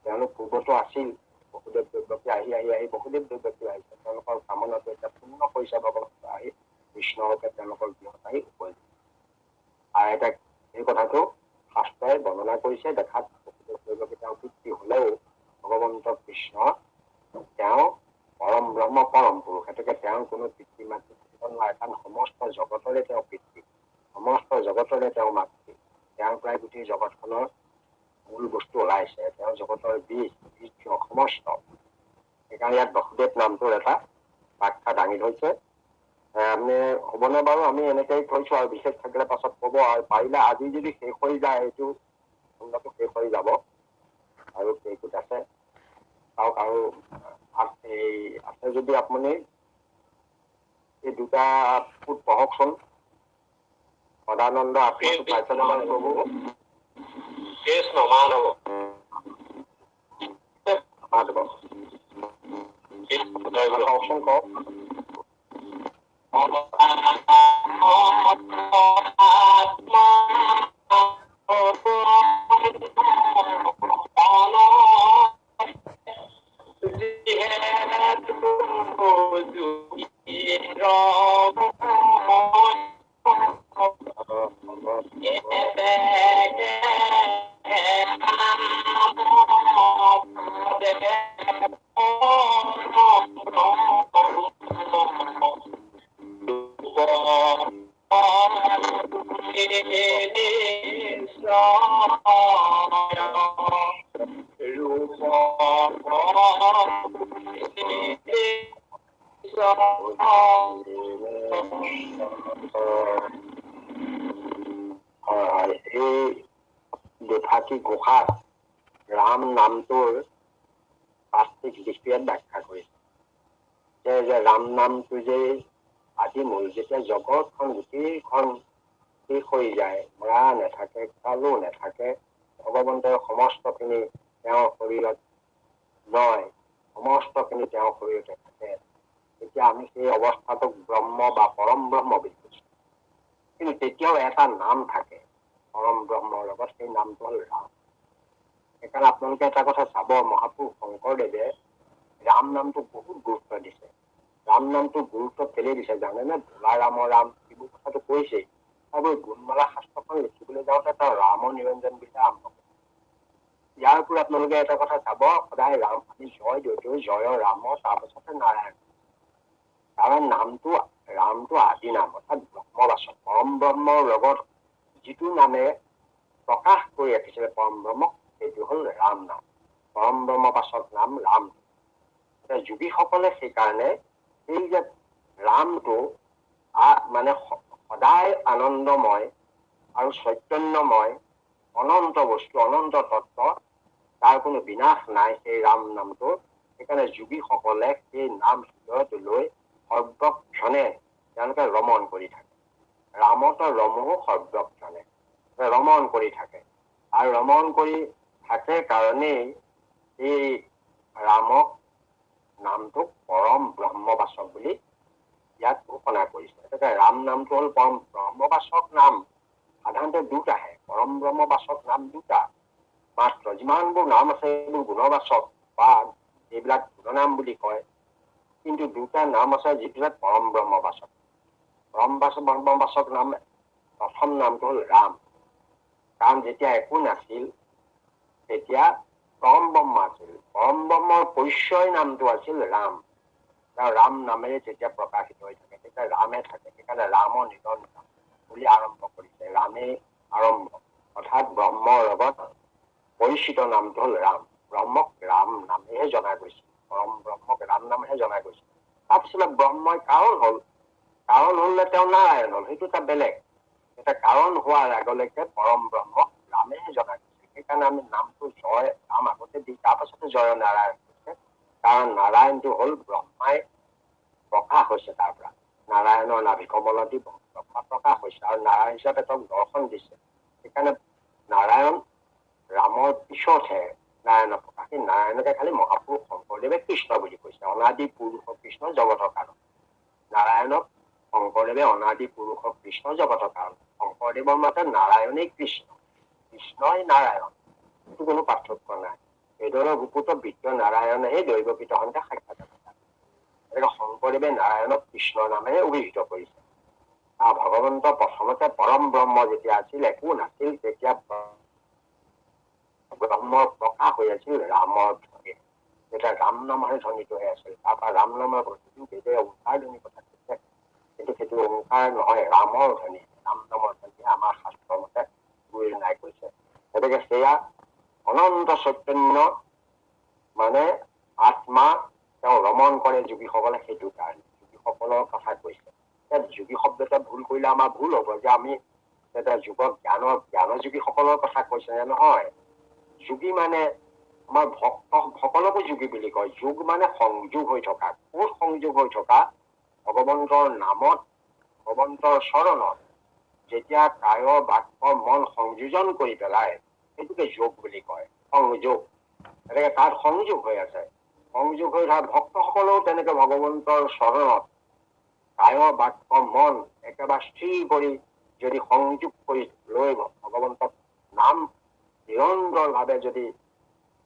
[SPEAKER 1] তেওঁলোক পূৰ্বতো আছিল। বসুদেৱ দৈৱকী আহি বসুদেৱ দৈৱকী আহিছে, তেওঁলোকৰ কামনাটো এতিয়া পূৰ্ণ কৰিছে ভগৱন্ত আহি কৃষ্ণৰূপে তেওঁলোকৰ গৃহত আহি উপস্থিত। আৰু এটা এই কথাটো শাস্ত্ৰই বৰ্ণনা কৰিছে, দেখাত বসুদেৱ দৈৱকী তেওঁ পিতৃ হলেও ভগৱন্ত কৃষ্ণ তেওঁ পৰম ব্ৰহ্ম পৰম পুৰুষ, গতিকে তেওঁৰ কোনো পিতৃ মাতৃ থাকিব নোৱাৰে, কাৰণ সমস্ত জগতৰে তেওঁ পিতৃ। সমস্ত জগতৰে তেওঁ মাতৃ, তেওঁৰ পৰাই গোটেই জগতখনৰ মূল বস্তু ওলাইছে, তেওঁ জগতৰ বীজ সমস্ত। সেইকাৰণে ইয়াত বসুদেৱ নামটোৰ এটা ব্যাখ্যা দাঙি ধৰিছে। আমি হ'বনে বাৰু? আমি এনেকেই থৈছো আৰু বিশেষ থাকিলে পাছত ক'ব, আৰু পাৰিলে আজি যদি শেষ হৈ যায় এইটো খণ্ডটো শেষ হৈ যাব, আৰু কেইকুট আছে চাওক। আৰু এই আছে যদি আপুনি এই দুটা ফুট পঢ়কচোন। সদানন্দ আত্মাটো পাইছে নহয় প্ৰভু? কৃষ্ণ মাধৱ মাধৱ কওকচোন, কওক। দুফাকি ঘোষাত ৰাম নামটোৰ বাস্তৱিক দিশটোৱে ব্যাখ্যা কৰিছে যে ৰাম নামটো যে আদি মূল, যেতিয়া জগতখন গোটেইখন শেষ হৈ যায়, মৰা নাথাকে, কালো নাথাকে, ভগৱন্তৰ সমস্তখিনি তেওঁৰ শৰীৰত লয়, সমস্তখিনি তেওঁৰ শৰীৰতে থাকে, তেতিয়া আমি সেই অৱস্থাটোক ব্ৰহ্ম বা পৰম ব্ৰহ্ম বুলি কৈছো। কিন্তু তেতিয়াও এটা নাম থাকে পৰম ব্ৰহ্মৰ লগত, সেই নামটো হ'ল ৰাম। সেইকাৰণে আপোনালোকে এটা কথা চাব, মহাপুৰুষ শংকৰদেৱে ৰাম নামটো বহুত গুৰুত্ব দিছে। ৰাম নামটো গুৰুত্ব কেলে দিছে জানেনে? ভোলা ৰামৰ ৰাম এইবোৰ কথাটো কৈছেই। আৰু গুণমালা শাস্ত্ৰখন লিখিবলৈ যাওঁতে তেওঁ ৰাম নিৰঞ্জন বুলি আৰম্ভ কৰে। ইয়াৰ উপৰি আপোনালোকে এটা কথা চাব, সদায় ৰাম আমি জয় দিওঁ, জয় ৰাম, তাৰপাছতে নাৰায়ণ। কাৰণ ৰামটো আদি নাম, অৰ্থাৎ ব্ৰহ্মবাচক। পৰম ব্ৰহ্মৰ লগত যিটো নামে প্ৰকাশ কৰি ৰাখিছিলে পৰম ব্ৰহ্মক, সেইটো হ'ল ৰাম নাম। পৰম ব্ৰহ্মবাচক নাম ৰাম। যোগীসকলে সেইকাৰণে এই যে ৰামটো মানে সদায় আনন্দময় আৰু চৈতন্যময়, অনন্ত বস্তু, অনন্ত তত্ত্ব, তাৰ কোনো বিনাশ নাই সেই ৰাম নামটো। সেইকাৰণে যোগীসকলে সেই নাম হৃদয়ত লৈ সৰ্বক্ষণে তেওঁলোকে ৰমণ কৰি থাকে। ৰামতো ৰমো সৰ্বক্ষণে ৰমণ কৰি থাকে, আৰু ৰমণ কৰি থাকে কাৰণেই এই ৰামক নামটোক পৰম ব্ৰহ্মবাচক বুলি ইয়াত ঘোষণা কৰিছে। গতিকে ৰাম নামটো হ'ল পৰম ব্ৰহ্মবাচক নাম। সাধাৰণতে দুটাহে, পৰম ব্ৰহ্মবাচক নাম দুটা মাত্ৰ। যিমানবোৰ নাম আছে এইবোৰ গুণবাচক বা এইবিলাক গুণনাম বুলি কয়, কিন্তু দুটা নাম আছে যিবিলাক পৰম ব্ৰহ্মবাচক। পৰম ব্ৰহ্মবাচক নাম, প্ৰথম নামটো হ'ল ৰাম। কাৰণ যেতিয়া একো নাছিল তেতিয়া পৰম ব্ৰহ্ম আছিল, পৰম ব্ৰহ্মৰ পৰিচয় নামটো আছিল ৰাম। ৰাম নামেৰে যেতিয়া প্ৰকাশিত হৈ থাকে তেতিয়া ৰামে থাকে। সেইকাৰণে ৰামৰ নিৰঞ্জন বুলি আৰম্ভ কৰিছে, ৰামেই আৰম্ভ, অৰ্থাৎ ব্ৰহ্মৰ লগত পৰিচিত নামটো হ'ল ৰাম। ব্ৰহ্মক ৰাম নামেহে জনা গৈছে, পৰম ব্ৰহ্মক ৰাম নামেহে জনা গৈছে। তাৰপিছত ব্ৰহ্মই কাৰণ হলে তেওঁ নাৰায়ণ হল, সেইটো এটা বেলেগ। এটা কাৰণ হোৱাৰ আগলৈকে পৰম ব্ৰহ্মক ৰামেহে জনা গৈছে। সেইকাৰণে আমি নামটো জয় ৰাম আগতে দি তাৰপাছতে জয় নাৰায়ণ হৈছে। কাৰণ নাৰায়ণটো হ'ল ব্ৰহ্মাই প্ৰকাশ হৈছে, তাৰ পৰা নাৰায়ণৰ নাভি কমলতি ব্ৰহ্মা প্ৰকাশ হৈছে, আৰু নাৰায়ণ হিচাপে তেওঁক দৰ্শন দিছে। সেইকাৰণে নাৰায়ণ ৰামৰ পিছতহে নাৰায়ণৰ প্ৰকাশ। সেই নাৰায়ণকে খালি মহাপুৰুষ শংকৰদেৱে কৃষ্ণ বুলি কৈছে, অনাদি পুৰুষ কৃষ্ণ জগতৰ কাৰণ। নাৰায়ণক শংকৰদেৱে অনাদি পুৰুষ কৃষ্ণ জগতৰ কাৰণ। শংকৰদেৱৰ মতে নাৰায়ণেই কৃষ্ণ, কৃষ্ণই নাৰায়ণ, সেইটো কোনো পাৰ্থক্য নাই। বেদৰ গুপুত বিদ্য নাৰায়ণেহে দৈৱকৃত সন্তে সাক্ষাৎ। শংকৰদেৱে নাৰায়ণক কৃষ্ণ নামেৰে অভিহিত কৰিছে। ভগৱন্ত প্ৰথমতে পৰম ব্ৰহ্ম যেতিয়া আছিল, একো নাছিল, তেতিয়া ব্ৰহ্মৰ প্ৰকাশ হৈ আছিল ৰামৰ ধ্বনি। তেতিয়া ৰাম নামহে ধ্বনিত হৈ আছিল। তাৰপৰা ৰাম নামৰ প্ৰতিটো বেদে ওংকাৰ ধ্বনি কথা কৈছে, কিন্তু সেইটো ওংকাৰ নহয়, ৰামৰ ধ্বনি, ৰাম নামৰ ধ্বনি। গতিকে সেয়া অনন্ত চৈতন্য মানে আত্মা তেওঁ ৰমণ কৰে যোগীসকলে, সেইটো কাৰণে যোগীসকলৰ কথা কৈছে। যোগী শব্দতে ভুল কৰিলে আমাৰ ভুল হ'ব যে আমি যুগৰ জ্ঞানযোগীসকলৰ কথা কৈছে নহয়। যোগী মানে আমাৰ ভক্ত সকলকো যোগী বুলি কয়। যোগ মানে সংযোগ হৈ থকা। ক'ত সংযোগ হৈ থকা? ভগৱন্তৰ নামত, ভগৱন্তৰ চৰণত যেতিয়া কায় বাক্য মন সংযোজন কৰি পেলাই, সেইটোকে যোগ বুলি কয়, সংযোগ। এনেকে তাত সংযোগ হৈ আছে। সংযোগ হৈ থকা ভক্তসকলেও তেনেকে ভগৱন্তৰ চৰণত কায় বাক্য মন একেবাৰে স্থিৰ কৰি যদি সংযোগ কৰি লৈ ভগৱন্তক নাম নিৰন্তৰ ভাৱে যদি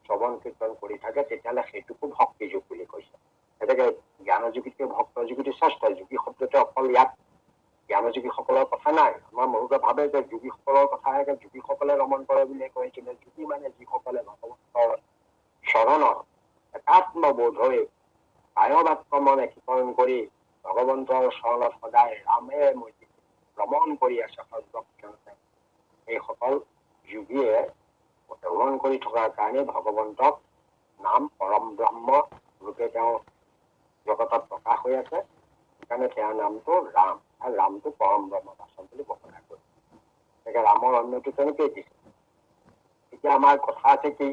[SPEAKER 1] শ্ৰৱণ কীৰ্তন কৰি থাকে, তেতিয়াহ'লে সেইটোকো ভক্তি যোগ বুলি কৈছে। গতিকে জ্ঞানযোগীতকৈ ভক্ত যোগীটো শ্ৰেষ্ঠ। যোগী শব্দতে অকল ইয়াত জ্ঞানযোগীসকলৰ কথা নাই। আমাৰ বহুতে ভাবে যে যোগীসকলৰ কথাহে যোগীসকলে ৰমণ কৰে বুলি কয়, কিন্তু যোগী মানে যিসকলে ভগৱন্তৰ চৰণত একাত্মবোধ হৈ কায় বাক্য মন একীকৰণ কৰি ভগৱন্তৰ চৰণত সদায় ৰামে ভ্ৰমণ কৰি আছে সৰ্বক্ষণতে, এইসকল যোগীয়ে ভ্ৰমণ কৰি থকাৰ কাৰণে ভগৱন্তক নাম পৰম ব্ৰহ্ম ৰূপে তেওঁ জগতত প্ৰকাশ হৈ আছে। সেইকাৰণে তেওঁৰ নামটো ৰাম, আৰু ৰামটো পৰম ব্ৰহ্ম বাচন বুলি ঘোষণা কৰিছে। গতিকে ৰামৰ অন্যটো তেনেকেই দিছে। এতিয়া আমাৰ কথা আছে কি,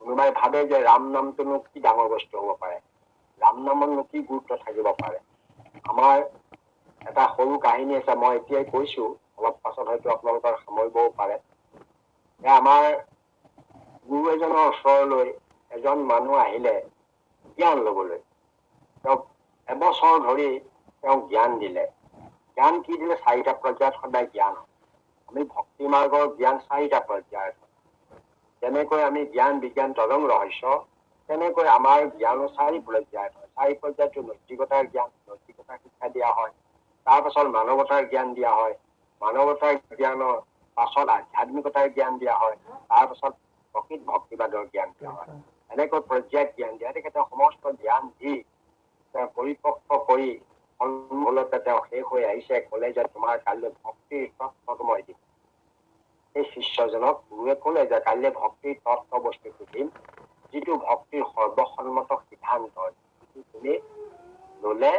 [SPEAKER 1] কোনোবাই ভাবে যে ৰাম নামটোনো কি ডাঙৰ বস্তু হ'ব পাৰে, ৰাম নামতনো কি গুৰুত্ব থাকিব পাৰে। আমাৰ এটা সৰু কাহিনী আছে, মই এতিয়াই কৈছো, অলপ পাছত হয়তো আপোনালোকৰ সামৰিবও পাৰে। আমাৰ গুৰু এজনৰ ওচৰলৈ এজন মানুহ আহিলে জ্ঞান লবলৈ। তেওঁক এবছৰ ধৰি তেওঁক জ্ঞান দিলে। জ্ঞান কি দিলে? 4টা পৰ্যায়ত সদায় জ্ঞান। আমি ভক্তি মাৰ্গৰ জ্ঞান 4টা পৰ্যায়ত। যেনেকৈ আমি জ্ঞান বিজ্ঞান তৰং ৰহস্য, তেনেকৈ আমাৰ জ্ঞানো 4 পৰ্যায়ত হয়। 4 পৰ্যায়তো নৈতিকতাৰ জ্ঞান, নৈতিকতাৰ শিক্ষা দিয়া হয়। তাৰপাছত মানৱতাৰ জ্ঞান দিয়া হয়। মানৱতাৰ জ্ঞানৰ পাছত আধ্যাত্মিকতাৰ জ্ঞান দিয়া হয়। তাৰপাছত প্ৰকৃত ভক্তিবাদৰ জ্ঞান দিয়া হয়। এনেকৈ পৰ্যায়ত জ্ঞান দিয়া। গতিকে তেওঁ সমস্ত জ্ঞান দি তেওঁ পৰিপক্ক কৰি মূলতে তেওঁ শেষ হৈ আহিছে, ক'লে যে তোমাৰ কাইলৈ ভক্তিৰ তত্ত্বটো মই দিম। এই শিষ্যজনক গুৰুৱে ক'লে যে কাইলৈ ভক্তিৰ তত্ত্ব বস্তুটো দিম, যিটো ভক্তিৰ সৰ্বসন্মত সিদ্ধান্ত, যিটো তুমি ল'লে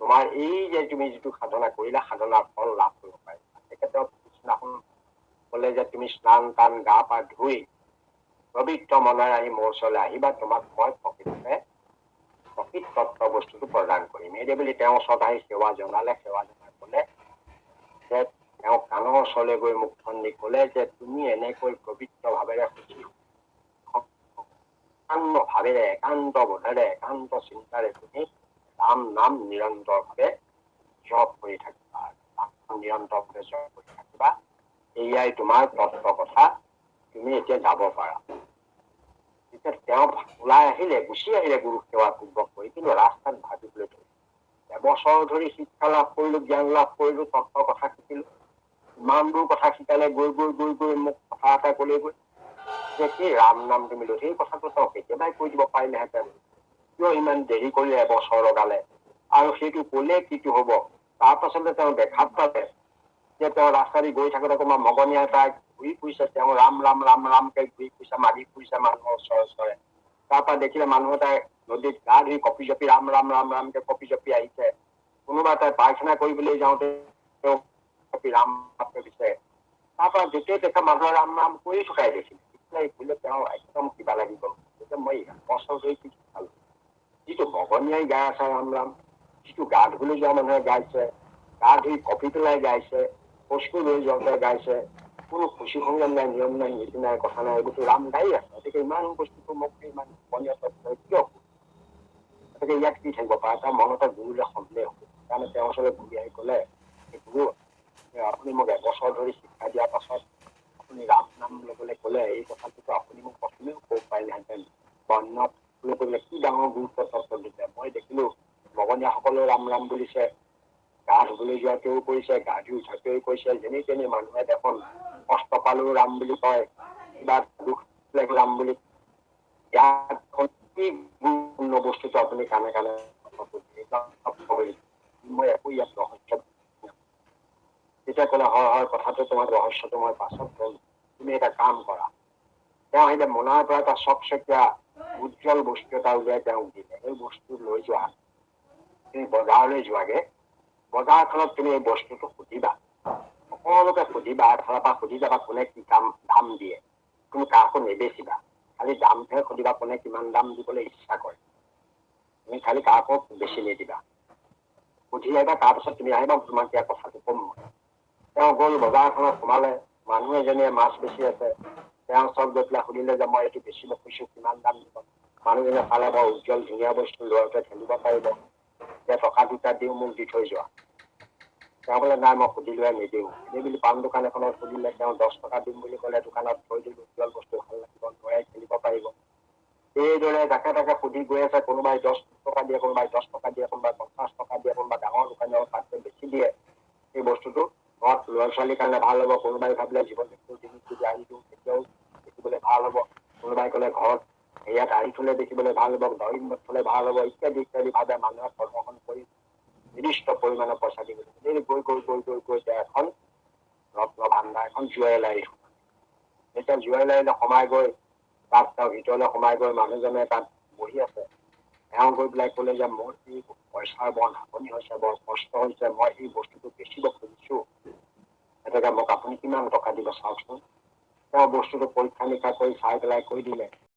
[SPEAKER 1] তোমাৰ এই যে তুমি যিটো সাধনা কৰিলা, সাধনাৰ ফল লাভ কৰিব পাৰিবা। তেখেতৰ পিছদিনাখন ক'লে যে তুমি স্নান টান গা পা ধুই পবিত্ৰ মনেৰে আহি মোৰ ওচৰলৈ আহিবা, তোমাক মই প্ৰকৃত তত্ত্ব বস্তুটো প্ৰদান কৰিম। এই বুলি তেওঁৰ ওচৰত আহি সেৱা জনালে। সেৱা জনাই ক'লে যে তেওঁ কাণৰ ওচৰলৈ গৈ মুখখন দি ক'লে যে তুমি এনেকৈ পবিত্ৰ ভাৱেৰে ভাৱেৰে একান্ত বোধেৰে একান্ত চিন্তাৰে তুমি ৰাম নাম নিৰন্তৰ ভাৱে জপ কৰি থাকিবা, নিৰন্তৰ ভাৱে জপ কৰি থাকিবা। এয়াই তোমাৰ তত্ত্ব কথা, তুমি এতিয়া যাব পাৰা। তেতিয়া তেওঁ ওলাই আহিলে, গুচি আহিলে গুৰু সেৱা পূৰ্বক কৰি, কিন্তু ৰাস্তাত ভাবিবলৈ ধৰিলে। এবছৰ ধৰি শিক্ষা লাভ কৰিলো, জ্ঞান লাভ কৰিলো, তত্ত্বৰ কথা শিকিলো, ইমানবোৰ কথা শিকালে, গৈ গৈ গৈ গৈ মোক কথা এটা ক'লেগৈ যে কি ৰাম নাম তুমি লৈ, সেই কথাটো তেওঁ কেতিয়াবাই কৈ দিব পাৰিলেহেঁতেন, কিয় ইমান দেৰি কৰি এবছৰ লগালে? আৰু সেইটো ক'লে কিটো হ'ব? তাৰ পাছতে তেওঁ দেখাত পালে যে তেওঁ ৰাস্তা দি গৈ থাকোতে তোমাৰ মগনীয়া তাই ঘূৰি ফুৰিছে, তেওঁ ৰাম ৰাম ৰাম ৰামকে ঘূৰি ফুৰিছে, মাৰি ফুৰিছে মানুহৰ ওচৰে ওচৰে। তাৰ পৰা দেখিলে মানুহ এটাই নদীত গা ধুই কপি জপি ৰাম ৰাম ৰাম ৰামকে কপি জপি আহিছে। কোনোবা এটাই পায়খানা কৰিবলৈ যাওঁতে ৰাম দিছে। তাৰ পৰা যেতিয়াই দেখা মানুহৰ ৰাম ৰাম কৰি থকাই দেখিলে, তেওঁ একদম কিবা লাগি গ'ল। মই এবছৰ ধৰি কি খালো, যিটো মগনীয়াই গাই আছে ৰাম ৰাম, যিটো গা ধুবলৈ যোৱা মানুহে গাইছে, গা ধুই কপি পেলাই গাইছে, বস্তু লৈ যাওঁতে গাইছে, কোনো খুচি সংযম নাই, নিয়ম নাই, নীতি নাই, কথা নাই, এইবোৰতো ৰাম গাই আছে। গতিকে ইমান বস্তুটো মোক ইমান মগনীয়া কিয়? গতিকে ইয়াত কি থাকিব পাৰে? তাৰ মনতে গুৰুলে সন্দেহ হ'ল। সেইকাৰণে তেওঁৰ ওচৰলৈ ঘূৰি আহি ক'লে, গুৰু আপুনি মোক এবছৰ ধৰি শিক্ষা দিয়াৰ পাছত আপুনি ৰাম নাম ল'বলৈ ক'লে, এই কথাটোতো আপুনি মোক প্ৰথমেও ক'ব পাৰিলেহেঁতেন। বন্যত কি ডাঙৰ গুৰুত্ব তত্ত্ব দিছে। মই দেখিলো মগনীয়াসকলেও ৰাম ৰাম বুলিছে, গা ধুবলৈ যোৱাকেও কৰিছে, গা ধুই উঠাকেও কৈছে, যেনি তেনি মানুহে দেখোন কষ্ট পালেও ৰাম বুলি কয়, কিবা দুখ ৰাম বুলি। কি গুৰুত্বপূৰ্ণ বস্তুটো আপুনি কাণে কাণে মই একো ইয়াত ৰহস্য। তেতিয়া ক'লে হয় হয়, কথাটো তোমাৰ ৰহস্যটো মই পাছত ক'ম, তুমি এটা কাম কৰা। তেওঁ আহিলে মোনাৰ পৰা এটা চকচকীয়া উজ্জ্বল বস্তু এটা উলিয়াই তেওঁক দিলে। এই বস্তু লৈ যোৱা, তুমি বজাৰলৈ যোৱাগে, বজাৰখনত তুমি এই বস্তুটো সুধিবা, সকলোকে সুধিবা, এফালৰ পৰা সুধি যাবা কোনে কি দাম দিয়ে। তুমি কাকো নেবেচিবা, খালি দামটোহে সুধিবা কোনে কিমান দাম দিবলৈ ইচ্ছা কৰে। তুমি খালি কাকো বেছি নিদিবা, সুধি আহিবা। তাৰপিছত তুমি আহিবা, তোমাক দিয়া কথাটো কম মই। তেওঁ গ'ল বজাৰখনত সোমালে, মানুহ এজনীয়ে মাছ বেচি আছে। তেওঁ চব গৈ পেলাই সুধিলে যে মই এইটো বেচিব খুজিছো, কিমান দাম দিব। মানুহজনে চালে বৰ উজ্জ্বল ধুনীয়া বস্তু, ল'ৰাটোৱে খেলিব পাৰিব, যে টকা 2টা দিওঁ, মোক দি থৈ যোৱা। তেওঁ বোলে নাই, মই সুধিলৈ নিদিওঁ। এনেই বুলি পাণ দোকান এখনত সুধিলে, তেওঁ 10 টকা দিম বুলি ক'লে, দোকানত থৈ দিলো, উজ্জ্বল বস্তু ভাল লাগিব, ল'ৰাই খেলিব পাৰিব। এইদৰে যাকে তাকে সুধি গৈ আছে, কোনোবাই 10 টকা দিয়ে, কোনোবাই 10 টকা দিয়ে, কোনোবাই 50 টকা দিয়ে, কোনোবাই ডাঙৰ দোকানীয়ে তাতকৈ বেছি দিয়ে। এই বস্তুটো ঘৰত ল'ৰা ছোৱালীৰ কাৰণে ভাল হ'ব। কোনোবাই ভাবিলে জীৱ জন্তু ডিঙিত যদি আহি দিওঁ তেতিয়াও দেখিবলৈ ভাল হ'ব। কোনোবাই ক'লে ঘৰত ইয়াত আহি থলে দেখিবলৈ ভাল হ'ব, দৰিদ্ৰত থলে ভাল হ'ব, ইত্যাদি ইত্যাদি ভাৱে মানুহে প্ৰদৰ্শন কৰি নিৰ্দিষ্ট পৰিমাণৰ পইচা দিব। গৈ গৈ গৈ গৈ গৈ এখন ৰত্ন ভাণ্ডাৰ, এখন জুৱেলাৰী। যেতিয়া জুৱেলাৰীলৈ সোমাই গৈ তাত তেওঁ ভিতৰলৈ সোমাই গৈ মানুহজনে তাত বহি আছে। তেওঁ গৈ পেলাই ক'লে যে মোৰ এই পইচাৰ বৰ নাটনি হৈছে, বৰ কষ্ট হৈছে, মই এই বস্তুটো বেচিব খুজিছো, গতিকে মোক আপুনি কিমান টকা দিব চাওকচোন। তেওঁ বস্তুটো পৰীক্ষা নিৰীক্ষা কৰি চাই পেলাই কৈ দিলে